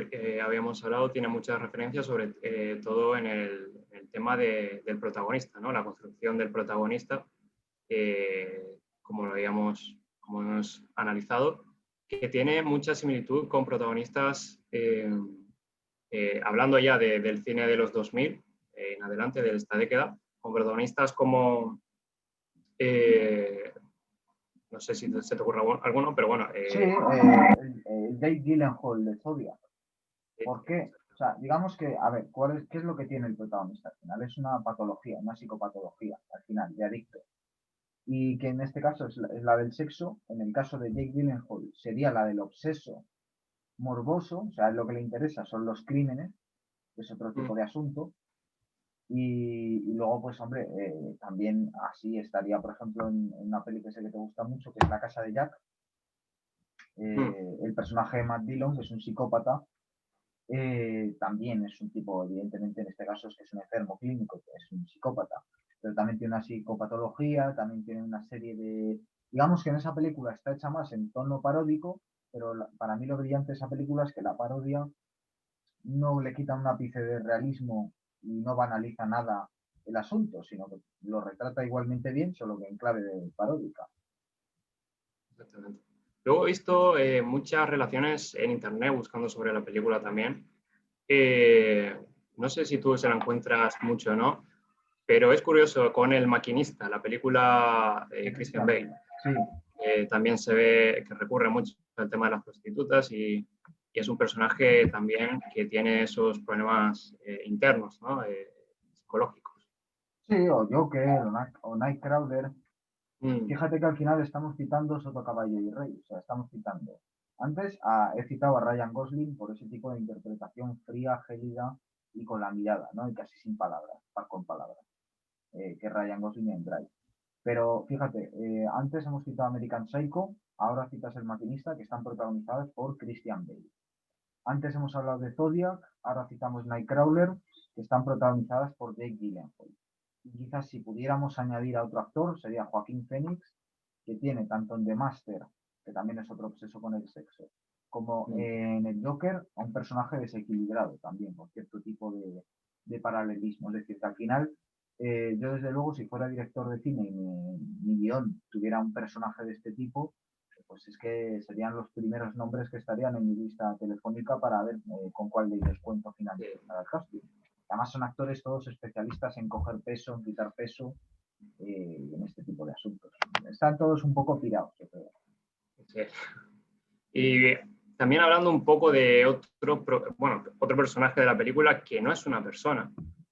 habíamos hablado, tiene muchas referencias, sobre todo en el tema del protagonista, ¿no? La construcción del protagonista, como lo habíamos, como hemos analizado, que tiene mucha similitud con protagonistas, hablando ya del cine de los 2000 en adelante, de esta década, con protagonistas como, no sé si se te ocurre alguno, pero bueno, Sí, el Jake Gyllenhaal de Zodiac. ¿Por qué? O sea, digamos que, a ver, ¿qué es lo que tiene el protagonista al final? Es una patología, una psicopatología, al final, de adicto. Y que en este caso es la del sexo. En el caso de Jake Gyllenhaal sería la del obseso morboso, o sea, lo que le interesa son los crímenes, que es otro tipo de asunto. Y luego, pues hombre, también así estaría, por ejemplo, en una peli que sé que te gusta mucho, que es La casa de Jack. El personaje de Matt Dillon, que es un psicópata, también es un tipo, evidentemente en este caso es que es un enfermo clínico, que es un psicópata, pero también tiene una psicopatología, también tiene una serie de... Digamos que en esa película está hecha más en tono paródico, pero para mí lo brillante de esa película es que la parodia no le quita un ápice de realismo y no banaliza nada el asunto, sino que lo retrata igualmente bien, solo que en clave de paródica. exactamente. Luego he visto muchas relaciones en internet buscando sobre la película también. No sé si tú se la encuentras mucho o no, pero es curioso con El Maquinista, la película De Christian Christian Bale. Bale. Sí, También se ve que recurre mucho al tema de las prostitutas y es un personaje también que tiene esos problemas internos, ¿no? Psicológicos. sí, o Joker, o Nightcrawler. Mm, Fíjate que al final estamos citando Soto Caballo y Rey, o sea, estamos citando. Antes he citado a Ryan Gosling por ese tipo de interpretación fría, gélida y con la mirada, ¿no? Y casi sin palabras, con palabras, que Ryan Gosling en Drive. Pero fíjate, antes hemos citado American Psycho, ahora citas El Maquinista, que están protagonizadas por Christian Bale. Antes hemos hablado de Zodiac, ahora citamos Nightcrawler, que están protagonizadas por Jake Gyllenhaal. Y quizás si pudiéramos añadir a otro actor, sería Joaquín Phoenix, que tiene tanto en The Master, que también es otro obseso con el sexo, como en el Joker, a un personaje desequilibrado también, por cierto tipo de paralelismo. Es decir, que al final, yo desde luego, si fuera director de cine y mi guión tuviera un personaje de este tipo, pues es que serían los primeros nombres que estarían en mi lista telefónica para ver con cuál de ellos cuento finalmente para el casting. Además son actores todos especialistas en coger peso, en quitar peso, en este tipo de asuntos. Están todos un poco pirados, yo creo. Sí. Y también hablando un poco de otro personaje de la película que no es una persona,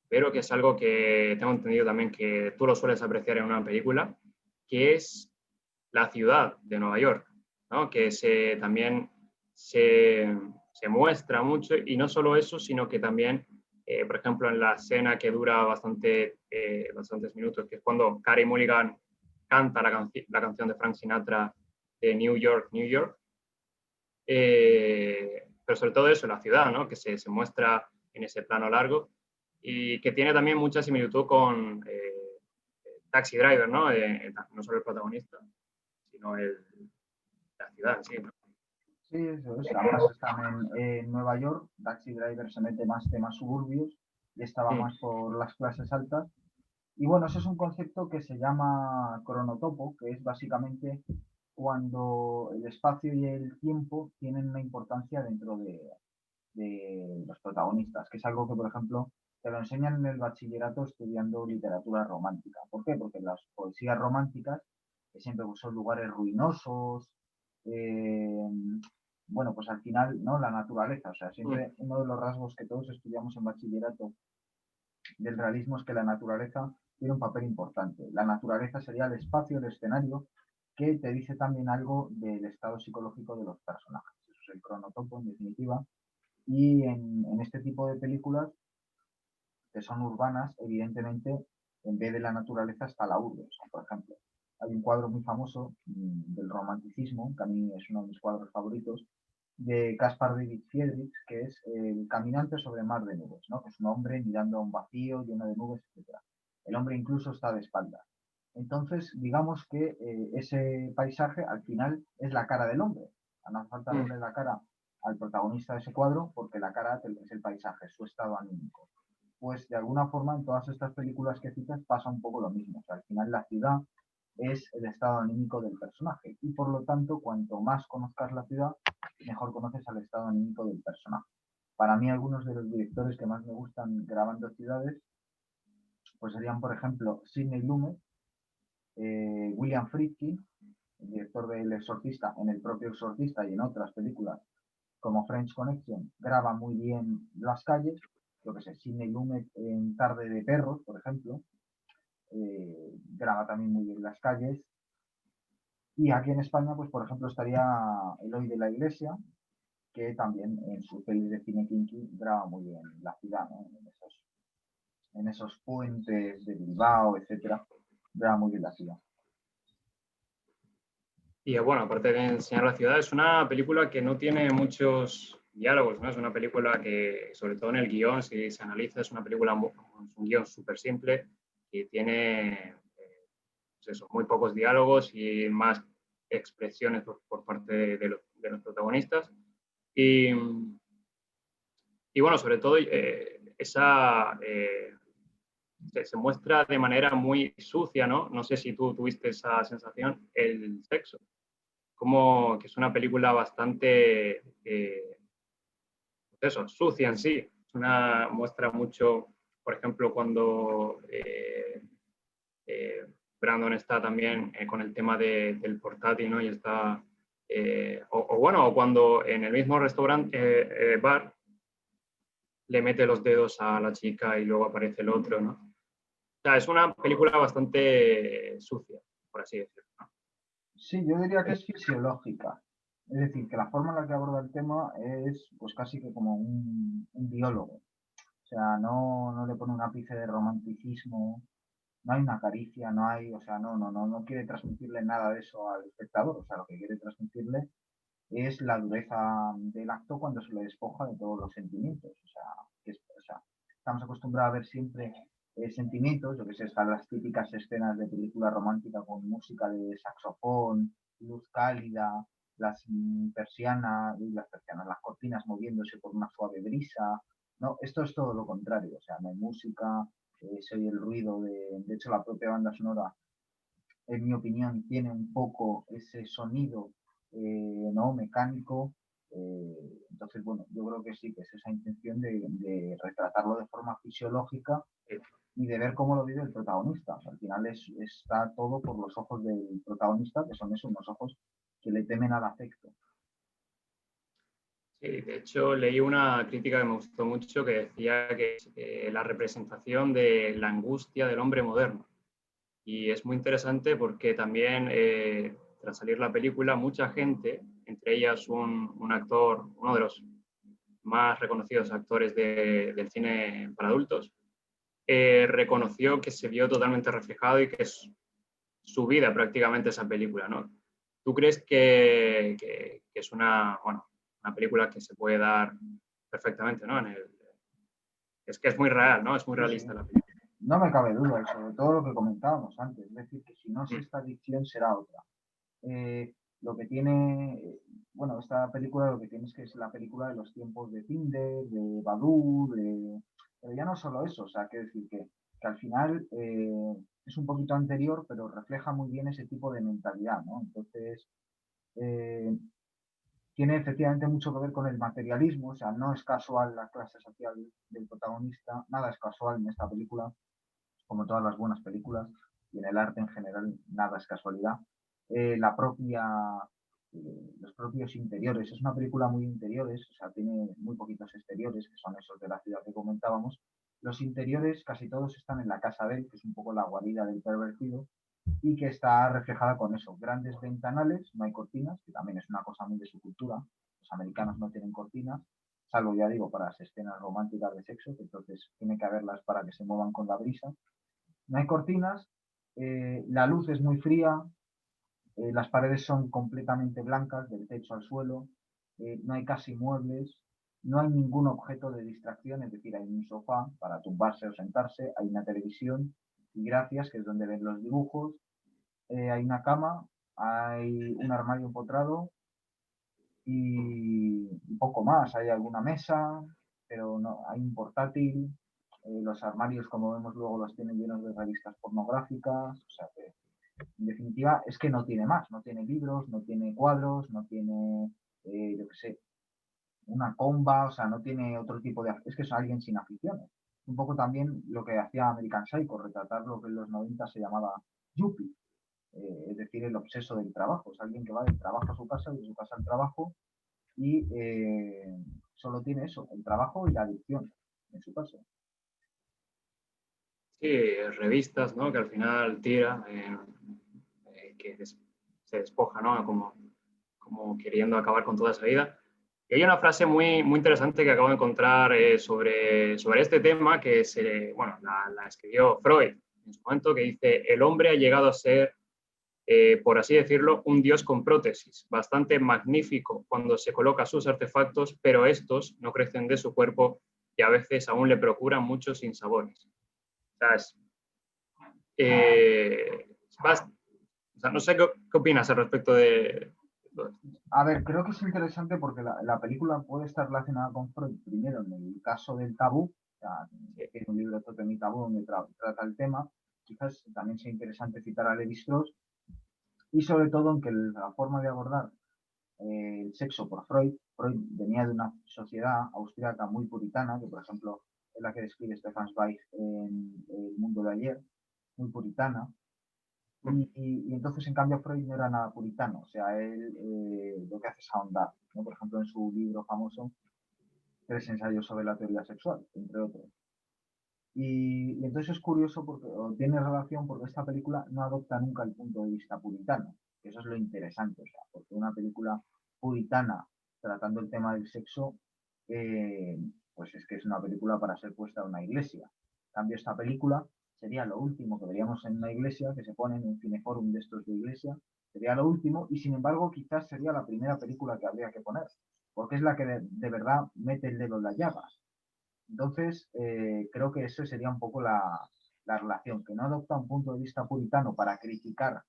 pero que es algo que tengo entendido también que tú lo sueles apreciar en una película, que es la ciudad de Nueva York, ¿no? Que también se muestra mucho, y no solo eso, sino que también, por ejemplo, en la escena que dura bastantes minutos, que es cuando Carey Mulligan canta la canción de Frank Sinatra de New York, New York, pero sobre todo eso, la ciudad, ¿no? Que se muestra en ese plano largo y que tiene también mucha similitud con Taxi Driver, ¿no? No solo el protagonista, sino la ciudad en sí, ¿no? Sí, eso es. Además están en Nueva York, Taxi Driver se mete más temas suburbios y estaba más por las clases altas. Y bueno, eso es un concepto que se llama cronotopo, que es básicamente cuando el espacio y el tiempo tienen una importancia dentro de los protagonistas, que es algo que, por ejemplo, te lo enseñan en el bachillerato estudiando literatura romántica. ¿Por qué? Porque las poesías románticas, que siempre son lugares ruinosos, eh, bueno, pues al final, ¿no? La naturaleza, o sea, siempre uno de los rasgos que todos estudiamos en bachillerato del realismo es que la naturaleza tiene un papel importante. La naturaleza sería el espacio, el escenario, que te dice también algo del estado psicológico de los personajes. Eso es el cronotopo, en definitiva. Y en este tipo de películas, que son urbanas, evidentemente, en vez de la naturaleza está la urbe. O sea, por ejemplo, hay un cuadro muy famoso del romanticismo, que a mí es uno de mis cuadros favoritos, de Caspar David Friedrich, que es El caminante sobre mar de nubes, ¿no? Que es un hombre mirando a un vacío lleno de nubes, etc. El hombre incluso está de espaldas. Entonces, digamos que ese paisaje al final es la cara del hombre. No hace falta verle la cara al protagonista de ese cuadro porque la cara es el paisaje, es su estado anímico. Pues de alguna forma en todas estas películas que citas pasa un poco lo mismo. O sea, al final la ciudad es el estado anímico del personaje y por lo tanto cuanto más conozcas la ciudad, mejor conoces al estado anímico del personaje. Para mí algunos de los directores que más me gustan grabando ciudades pues serían por ejemplo Sidney Lumet, William Friedkin, el director del Exorcista, en El propio Exorcista y en otras películas como French Connection, graba muy bien las calles. Yo que sé, Sidney Lumet en Tarde de Perros, por ejemplo, graba también muy bien las calles. Y aquí en España, pues por ejemplo, estaría Eloy de la Iglesia, que también en su peli de cine kinky graba muy bien la ciudad, ¿no? En esos puentes de Bilbao, etcétera, graba muy bien la ciudad. Y bueno, aparte de enseñar la ciudad, es una película que no tiene muchos diálogos, ¿no? Es una película que, sobre todo en el guión, si se analiza, es una película, es un guión súper simple y tiene pues eso, muy pocos diálogos y más expresiones por parte de los protagonistas. Y, y, bueno, sobre todo se muestra de manera muy sucia, ¿no? No sé si tú tuviste esa sensación, el sexo. Como que es una película bastante, pues eso, sucia en sí. Muestra mucho, por ejemplo, cuando Brandon está también con el tema del portátil, ¿no? Y está, o cuando en el mismo restaurante, bar, le mete los dedos a la chica y luego aparece el otro, ¿no? O sea, es una película bastante sucia, por así decirlo, ¿no? Sí, yo diría que es fisiológica. Es decir, que la forma en la que aborda el tema es pues casi que como un biólogo. O sea, no le pone un ápice de romanticismo no hay una caricia, no hay, o sea, no quiere transmitirle nada de eso al espectador, o sea, lo que quiere transmitirle es la dureza del acto cuando se le despoja de todos los sentimientos, o sea, estamos acostumbrados a ver siempre sentimientos, yo que sé, están las típicas escenas de película romántica con música de saxofón, luz cálida, persianas, las cortinas moviéndose por una suave brisa. No, esto es todo lo contrario, o sea, no hay música, se oye el ruido de hecho la propia banda sonora, en mi opinión, tiene un poco ese sonido ¿no? mecánico. Entonces, bueno, yo creo que sí, que es esa intención de retratarlo de forma fisiológica y de ver cómo lo vive el protagonista. Al final está todo por los ojos del protagonista, que son esos, unos ojos que le temen al afecto. Sí, de hecho leí una crítica que me gustó mucho que decía que es la representación de la angustia del hombre moderno. Y es muy interesante porque también, tras salir la película, mucha gente, entre ellas un actor, uno de los más reconocidos actores del cine para adultos, reconoció que se vio totalmente reflejado y que es su vida prácticamente esa película, ¿no? ¿Tú crees que es bueno, una película que se puede dar perfectamente, ¿no? Es que es muy real, ¿no? Es muy Sí, sí. realista la película. No me cabe duda, y sobre todo lo que comentábamos antes, es decir, que si no es Mm. esta adicción será otra. Lo que tiene, bueno, esta película lo que tiene es que es la película de los tiempos de Tinder, de Badoo, pero ya no solo eso, o sea, quiero decir que al final es un poquito anterior, pero refleja muy bien ese tipo de mentalidad, ¿no? Entonces, eh, tiene efectivamente mucho que ver con el materialismo, o sea, no es casual la clase social del protagonista, nada es casual en esta película, como todas las buenas películas, y en el arte en general nada es casualidad. La propia, los propios interiores, es una película muy interiores, o sea, tiene muy poquitos exteriores, que son esos de la ciudad que comentábamos. Los interiores casi todos están en la casa de él, que es un poco la guarida del pervertido, y que está reflejada con eso, grandes ventanales, no hay cortinas, que también es una cosa muy de su cultura, los americanos no tienen cortinas, salvo ya digo para las escenas románticas de sexo, que entonces tiene que haberlas para que se muevan con la brisa. No hay cortinas, la luz es muy fría, las paredes son completamente blancas, del techo al suelo, no hay casi muebles, no hay ningún objeto de distracción, es decir, hay un sofá para tumbarse o sentarse, hay una televisión y gracias, que es donde ven los dibujos, hay una cama, hay un armario empotrado y un poco más, hay alguna mesa, pero no, hay un portátil, los armarios, como vemos luego, los tienen llenos de revistas pornográficas, o sea que en definitiva es que no tiene más, no tiene libros, no tiene cuadros, no tiene, yo qué sé, una comba, o sea, no tiene otro tipo de... Es que es alguien sin aficiones. Un poco también lo que hacía American Psycho, retratar lo que en los 90 se llamaba yuppie, es decir, el obseso del trabajo. Es alguien que va del trabajo a su casa y de su casa al trabajo y solo tiene eso, el trabajo y la adicción, en su caso. Sí, revistas, ¿no? Que al final tira, se despoja, ¿no? Como queriendo acabar con toda esa vida. Y hay una frase muy, muy interesante que acabo de encontrar sobre este tema bueno, la escribió Freud en su momento, que dice: el hombre ha llegado a ser, por así decirlo, un dios con prótesis, bastante magnífico cuando se coloca sus artefactos, pero estos no crecen de su cuerpo y a veces aún le procuran muchos sinsabores. O sea, eh, o sea, no sé qué opinas al respecto de todo esto. A ver, creo que es interesante porque la película puede estar relacionada con Freud, primero en el caso del tabú, o sea, Sí. tiene un libro Totem y Tabú donde trata el tema, quizás también sea interesante citar a Levi Strauss, y sobre todo en que la forma de abordar el sexo por Freud, Freud venía de una sociedad austríaca muy puritana, que por ejemplo es la que describe Stefan Zweig en El mundo de ayer, muy puritana, y entonces, en cambio, Freud no era nada puritano. O sea, él lo que hace es ahondar, ¿no? Por ejemplo, en su libro famoso, Tres ensayos sobre la teoría sexual, entre otros. Y entonces es curioso porque o tiene relación porque esta película no adopta nunca el punto de vista puritano. Que eso es lo interesante. O sea, porque una película puritana tratando el tema del sexo, pues es que es una película para ser puesta en una iglesia. En cambio, esta película sería lo último que veríamos en una iglesia, que se pone en un cineforum de estos de iglesia, sería lo último, y sin embargo quizás sería la primera película que habría que poner, porque es la que de verdad mete el dedo en la llaga. Entonces, creo que eso sería un poco la relación, que no adopta un punto de vista puritano para criticar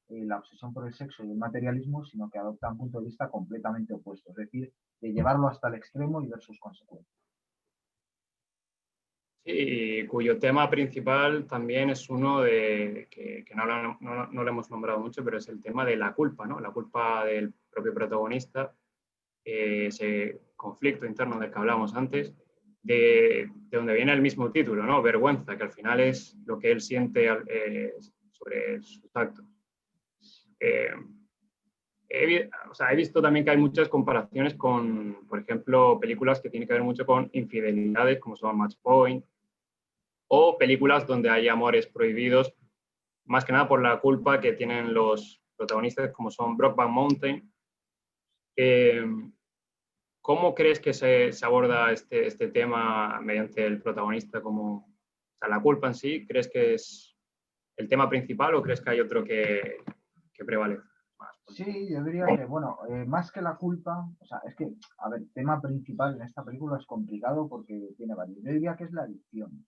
la obsesión por el sexo y el materialismo, sino que adopta un punto de vista completamente opuesto, es decir, de llevarlo hasta el extremo y ver sus consecuencias. Sí, y cuyo tema principal también es uno que no lo hemos nombrado mucho, pero es el tema de la culpa, ¿no? La culpa del propio protagonista, ese conflicto interno del que hablábamos antes, de donde viene el mismo título, ¿no? Vergüenza, que al final es lo que él siente sobre sus actos. Eh, he visto también que hay muchas comparaciones con, por ejemplo, películas que tienen que ver mucho con infidelidades, como son Match Point, o películas donde hay amores prohibidos, más que nada por la culpa que tienen los protagonistas, como son Brokeback Mountain. ¿Cómo crees que se aborda este tema mediante el protagonista? O sea, la culpa en sí, ¿crees que es el tema principal o crees que hay otro que prevalece más? Sí, yo diría que, bueno, más que la culpa, o sea, es que, a ver, el tema principal en esta película es complicado porque tiene varios. Yo diría que es la adicción.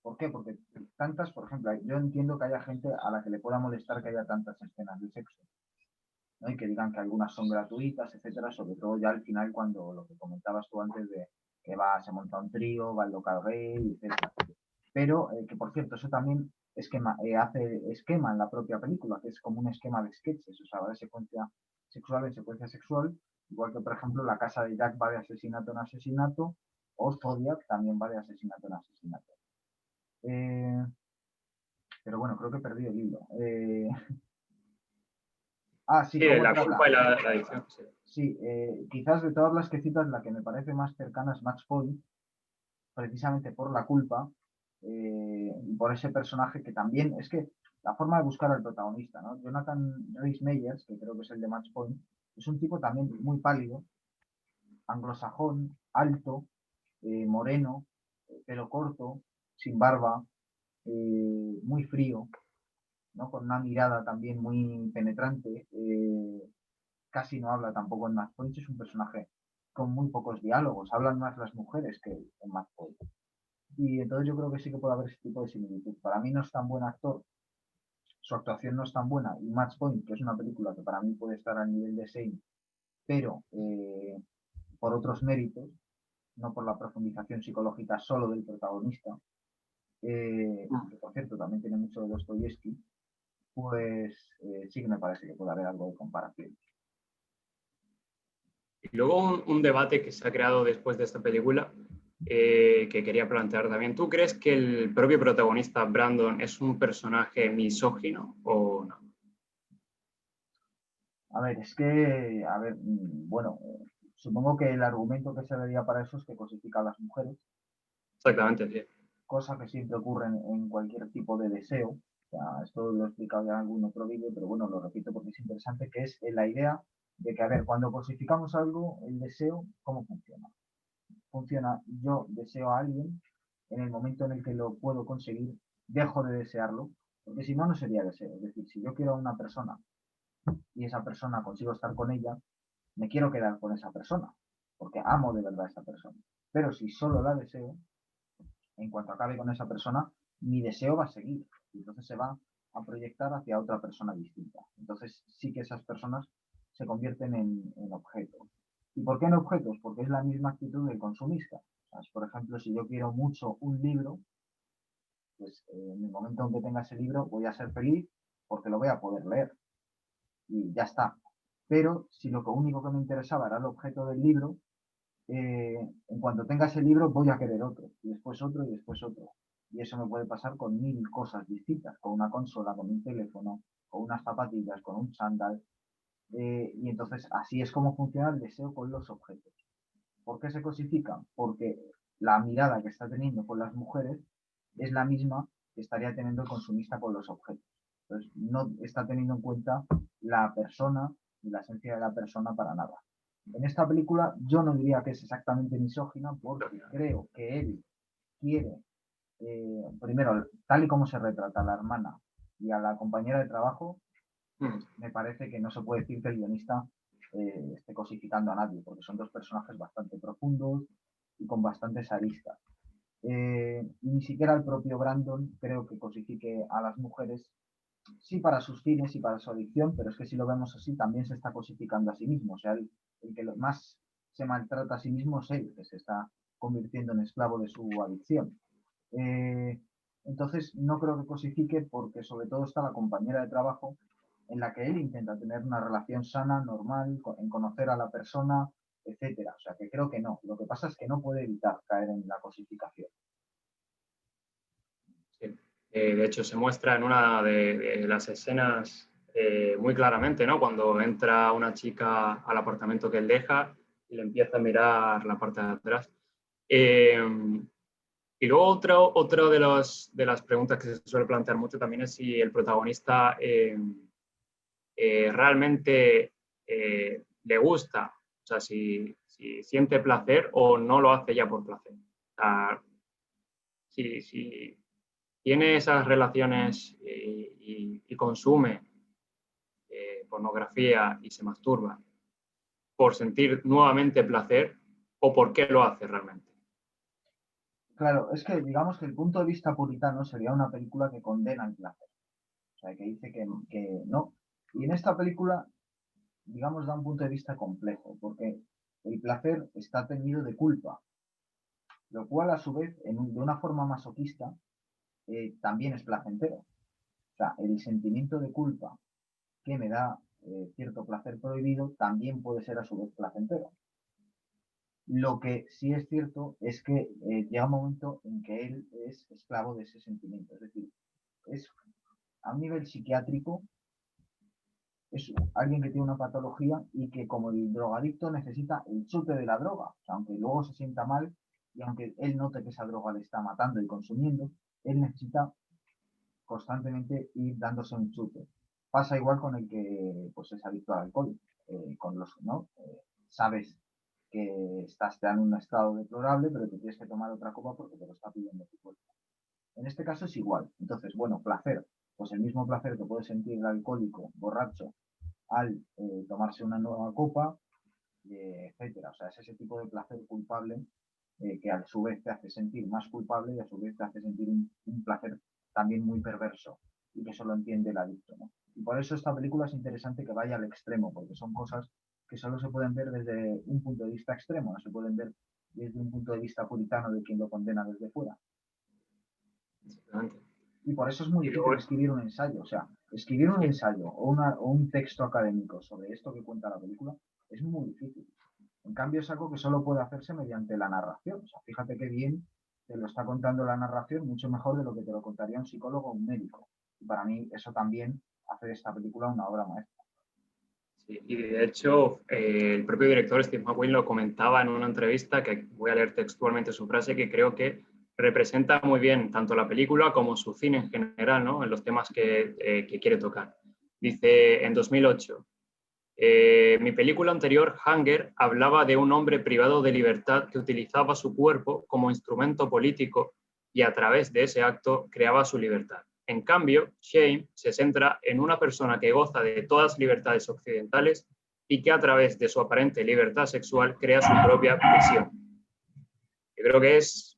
¿Por qué? Porque tantas, por ejemplo, yo entiendo que haya gente a la que le pueda molestar que haya tantas escenas de sexo, ¿no? Y que digan que algunas son gratuitas, etcétera, sobre todo ya al final cuando lo que comentabas tú antes de que se monta un trío, va el local gay, etcétera. Pero que por cierto, eso también hace esquema en la propia película, que es como un esquema de sketches, o sea, va de secuencia sexual en secuencia sexual, igual que por ejemplo la casa de Jack va de asesinato en asesinato, o Zodiac también va de asesinato en asesinato. Pero bueno, creo que he perdido el hilo. Sí, Sí, ¿cómo la trata? culpa y la adicción. Sí. Sí, quizás de todas las que citas, la que me parece más cercana es Match Point, precisamente por la culpa, y por ese personaje que también, es que la forma de buscar al protagonista, ¿no? Jonathan Rhys-Meyers, que creo que es el de Match Point, es un tipo también muy pálido, anglosajón, alto, moreno, pelo corto, sin barba, muy frío, ¿no? Con una mirada también muy penetrante. Casi no habla tampoco en Match Point, es un personaje con muy pocos diálogos, hablan más las mujeres que en Match Point. Y entonces yo creo que sí que puede haber ese tipo de similitud. Para mí no es tan buen actor, su actuación no es tan buena, y Match Point, que es una película que para mí puede estar al nivel de Shane, pero por otros méritos, no por la profundización psicológica solo del protagonista, que por cierto también tiene mucho de Dostoyevsky, pues sí que me parece que puede haber algo de comparación. Y luego un debate que se ha creado después de esta película que quería plantear también. ¿Tú crees que el propio protagonista, Brandon, es un personaje misógino o no? A ver, es que, a ver, bueno, supongo que el argumento que se vería para eso es que cosifica a las mujeres, Exactamente, sí. cosa que siempre ocurre en cualquier tipo de deseo. O sea, esto lo he explicado ya en algún otro vídeo, pero bueno, lo repito porque es interesante, que es la idea de que, a ver, cuando cosificamos algo, el deseo, ¿cómo funciona? Funciona, yo deseo a alguien, en el momento en el que lo puedo conseguir, dejo de desearlo, porque si no, no sería deseo. Es decir, si yo quiero a una persona y esa persona consigo estar con ella, me quiero quedar con esa persona, porque amo de verdad a esa persona. Pero si solo la deseo, en cuanto acabe con esa persona, mi deseo va a seguir. Y entonces se va a proyectar hacia otra persona distinta. Entonces sí que esas personas se convierten en objetos. ¿Y por qué en objetos? Porque es la misma actitud del consumista. O sea, por ejemplo, si yo quiero mucho un libro, pues en el momento en que tenga ese libro voy a ser feliz porque lo voy a poder leer. Y ya está. Pero si lo único que me interesaba era el objeto del libro, en cuanto tenga ese libro voy a querer otro, y después otro, y después otro. Y eso me puede pasar con mil cosas distintas, con una consola, con un teléfono, con unas zapatillas, con un chándal. Y entonces así es como funciona el deseo con los objetos. ¿Por qué se cosifican? Porque la mirada que está teniendo con las mujeres es la misma que estaría teniendo el consumista con los objetos. Entonces no está teniendo en cuenta la persona y la esencia de la persona para nada. En esta película yo no diría que es exactamente misógina porque creo que él quiere, primero, tal y como se retrata a la hermana y a la compañera de trabajo, Mm. me parece que no se puede decir que el guionista esté cosificando a nadie, porque son dos personajes bastante profundos y con bastantes aristas. Ni siquiera el propio Brandon creo que cosifique a las mujeres, sí para sus fines y para su adicción, pero es que si lo vemos así, también se está cosificando a sí mismo. O sea, el que más se maltrata a sí mismo es él, que se está convirtiendo en esclavo de su adicción. Eh, entonces, no creo que cosifique porque sobre todo está la compañera de trabajo en la que él intenta tener una relación sana, normal, en conocer a la persona, etcétera. O sea, que creo que no. Lo que pasa es que no puede evitar caer en la cosificación. Sí. De hecho, se muestra en una de las escenas muy claramente, ¿no? Cuando entra una chica al apartamento que él deja y le empieza a mirar la parte de atrás. Eh, y luego otra de las preguntas que se suele plantear mucho también es si el protagonista realmente le gusta, o sea, si siente placer o no lo hace ya por placer. O sea, si tiene esas relaciones y consume pornografía y se masturba por sentir nuevamente placer o por qué lo hace realmente. Claro, es que digamos que el punto de vista puritano sería una película que condena el placer. O sea, que dice que no. Y en esta película, digamos, da un punto de vista complejo, porque el placer está teñido de culpa, lo cual a su vez, de una forma masoquista, también es placentero. O sea, el sentimiento de culpa que me da cierto placer prohibido también puede ser a su vez placentero. Lo que sí es cierto es que llega un momento en que él es esclavo de ese sentimiento. Es decir, es a un nivel psiquiátrico, es alguien que tiene una patología y que como el drogadicto necesita el chute de la droga. O sea, aunque luego se sienta mal y aunque él note que esa droga le está matando y consumiendo, él necesita constantemente ir dándose un chute. Pasa igual con el que pues, es adicto al alcohol, con los, ¿no? Sabes que estás en un estado deplorable, pero te tienes que tomar otra copa porque te lo está pidiendo tu cuerpo. En este caso es igual. Entonces, bueno, placer, pues el mismo placer que puede sentir el alcohólico borracho al tomarse una nueva copa, etcétera. O sea, es ese tipo de placer culpable que a su vez te hace sentir más culpable y a su vez te hace sentir un placer también muy perverso y que solo entiende el adicto, ¿no? Y por eso esta película es interesante que vaya al extremo, porque son cosas que solo se pueden ver desde un punto de vista extremo, no se pueden ver desde un punto de vista puritano de quien lo condena desde fuera. Y por eso es muy Y difícil luego, escribir un ensayo. O sea, escribir un sí, ensayo o un texto académico sobre esto que cuenta la película es muy difícil. En cambio, es algo que solo puede hacerse mediante la narración. O sea, fíjate qué bien te lo está contando la narración, mucho mejor de lo que te lo contaría un psicólogo o un médico. Y para mí eso también hace de esta película una obra maestra. sí. Y de hecho, el propio director Steve McQueen lo comentaba en una entrevista, que voy a leer textualmente su frase, que creo que representa muy bien tanto la película como su cine en general, ¿no? En los temas que quiere tocar. Dice, en 2008, mi película anterior, Hunger, hablaba de un hombre privado de libertad que utilizaba su cuerpo como instrumento político y a través de ese acto creaba su libertad. En cambio, Shame se centra en una persona que goza de todas las libertades occidentales y que a través de su aparente libertad sexual crea su propia prisión. Yo creo que es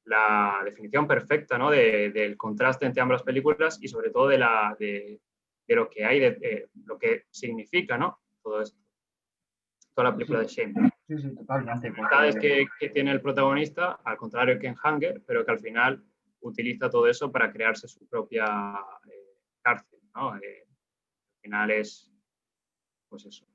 la definición perfecta, ¿no? Del contraste entre ambas películas y sobre todo de lo que hay, de lo que significa, ¿no? Todo esto, toda la Sí, película sí, de Shame. sí, sí, Las totalmente, libertades porque que tiene el protagonista, al contrario que en Hunger, pero que al final utiliza todo eso para crearse su propia cárcel, ¿no? Al final es, pues eso.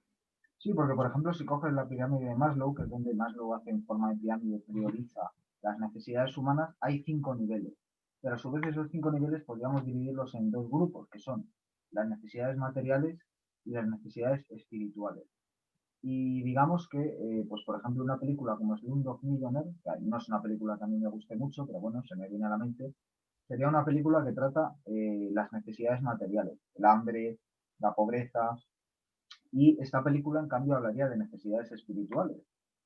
sí, porque por ejemplo, si coges la pirámide de Maslow, que es donde Maslow hace en forma de pirámide, prioriza las necesidades humanas, hay 5 niveles. Pero a su vez esos 5 niveles podríamos dividirlos en dos grupos, que son las necesidades materiales y las necesidades espirituales. Y digamos que, pues por ejemplo, una película como Slumdog Millionaire, que no es una película que a mí me guste mucho, pero bueno, se me viene a la mente, sería una película que trata las necesidades materiales, el hambre, la pobreza, y esta película, en cambio, hablaría de necesidades espirituales,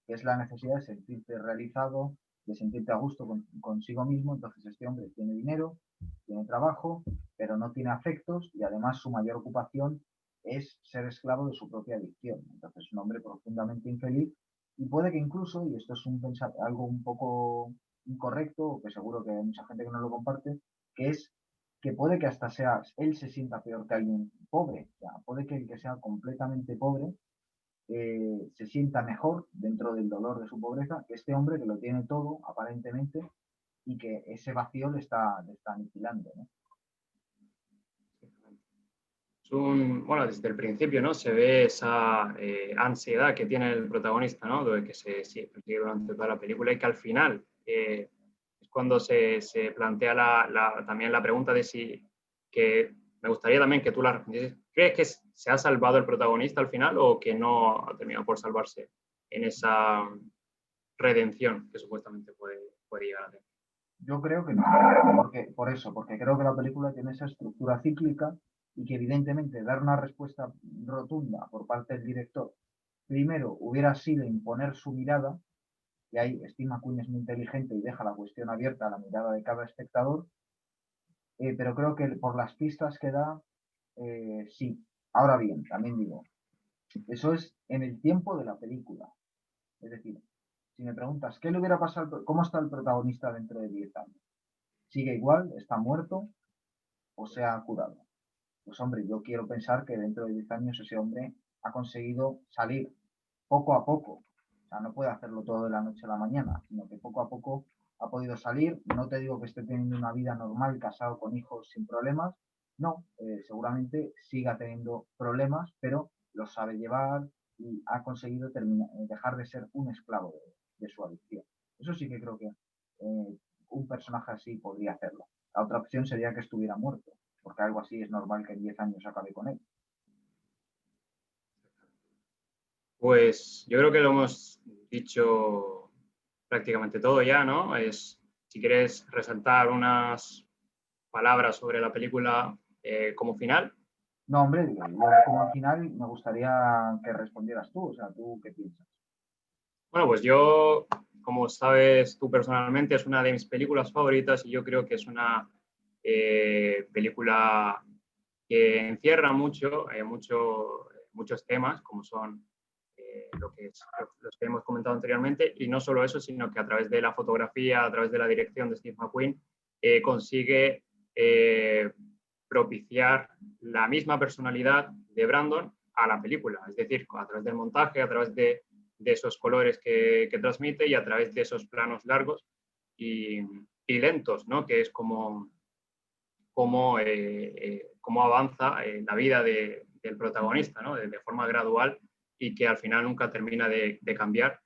que es la necesidad de sentirte realizado, de sentirte a gusto consigo mismo. Entonces este hombre tiene dinero, tiene trabajo, pero no tiene afectos y además su mayor ocupación es ser esclavo de su propia adicción. Entonces es un hombre profundamente infeliz y puede que incluso, y esto es algo un poco incorrecto, que seguro que hay mucha gente que no lo comparte, que es que puede que hasta él se sienta peor que alguien pobre. O sea, puede que el que sea completamente pobre se sienta mejor dentro del dolor de su pobreza que este hombre que lo tiene todo, aparentemente, y que ese vacío le está aniquilando, ¿no? Bueno, desde el principio, ¿no? Se ve esa ansiedad que tiene el protagonista, ¿no? De que se persigue durante toda la película y que al final es cuando se plantea también la pregunta de si, que me gustaría también que tú la respondieses. ¿Crees que se ha salvado el protagonista al final o que no ha terminado por salvarse en esa redención que supuestamente puede llegar a tener? Yo creo que no, porque creo que la película tiene esa estructura cíclica y que evidentemente dar una respuesta rotunda por parte del director, primero hubiera sido imponer su mirada, y ahí Steve McQueen es muy inteligente y deja la cuestión abierta a la mirada de cada espectador, pero creo que por las pistas que da, sí. Ahora bien, también digo, eso es en el tiempo de la película. Es decir, si me preguntas, ¿qué le hubiera pasado? ¿Cómo está el protagonista dentro de 10 años? ¿Sigue igual? ¿Está muerto? ¿O se ha curado? Pues hombre, yo quiero pensar que dentro de 10 años ese hombre ha conseguido salir poco a poco. O sea, no puede hacerlo todo de la noche a la mañana, sino que poco a poco ha podido salir. No te digo que esté teniendo una vida normal, casado con hijos sin problemas. No, seguramente siga teniendo problemas, pero los sabe llevar y ha conseguido dejar de ser un esclavo de su adicción. Eso sí que creo que un personaje así podría hacerlo. La otra opción sería que estuviera muerto, porque algo así es normal que en 10 años acabe con él. Pues yo creo que lo hemos dicho prácticamente todo ya, ¿no? Si quieres resaltar unas palabras sobre la película como final. No, hombre, como al final me gustaría que respondieras tú, o sea, ¿tú qué piensas? Bueno, pues yo, como sabes tú personalmente, es una de mis películas favoritas y yo creo que es una película que encierra muchos temas, como son los que hemos comentado anteriormente, y no solo eso, sino que a través de la fotografía, a través de la dirección de Steve McQueen, consigue propiciar la misma personalidad de Brandon a la película, es decir, a través del montaje, a través de esos colores que transmite y a través de esos planos largos y lentos, ¿no? Que es como cómo avanza la vida del protagonista, ¿no? De forma gradual y que al final nunca termina de cambiar,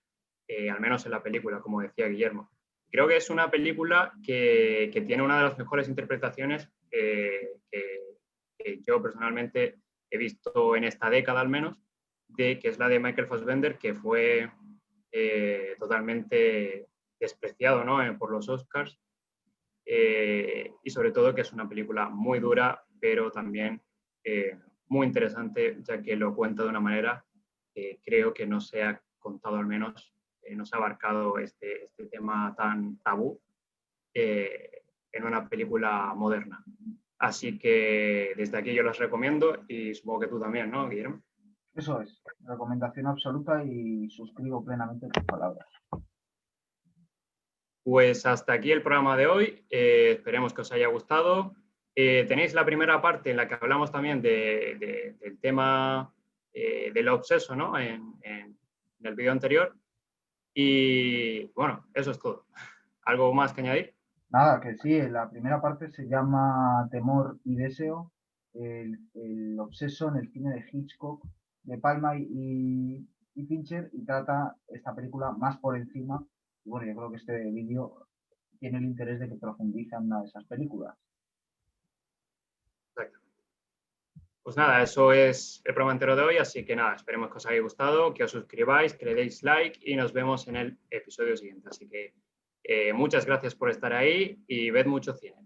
al menos en la película, como decía Guillermo. Creo que es una película que tiene una de las mejores interpretaciones que yo personalmente he visto en esta década al menos, que es la de Michael Fassbender, que fue totalmente despreciado, ¿no? Por los Oscars. Y sobre todo que es una película muy dura, pero también muy interesante, ya que lo cuenta de una manera que creo que no se ha contado, al menos no se ha abarcado este tema tan tabú en una película moderna. Así que desde aquí yo las recomiendo y supongo que tú también, ¿no, Guillermo? Eso es, recomendación absoluta y suscribo plenamente tus palabras. Pues hasta aquí el programa de hoy. Esperemos que os haya gustado. Tenéis la primera parte en la que hablamos también del tema del obseso, ¿no? En el vídeo anterior. Y bueno, eso es todo. ¿Algo más que añadir? Nada, que sí, la primera parte se llama Temor y Deseo, el obseso en el cine de Hitchcock, de Palma y Fincher, y trata esta película más por encima. Y bueno, yo creo que este vídeo tiene el interés de que profundice en una de esas películas. Exacto. Pues nada, eso es el programa entero de hoy, así que nada, esperemos que os haya gustado, que os suscribáis, que le deis like y nos vemos en el episodio siguiente. Así que muchas gracias por estar ahí y ved mucho cine.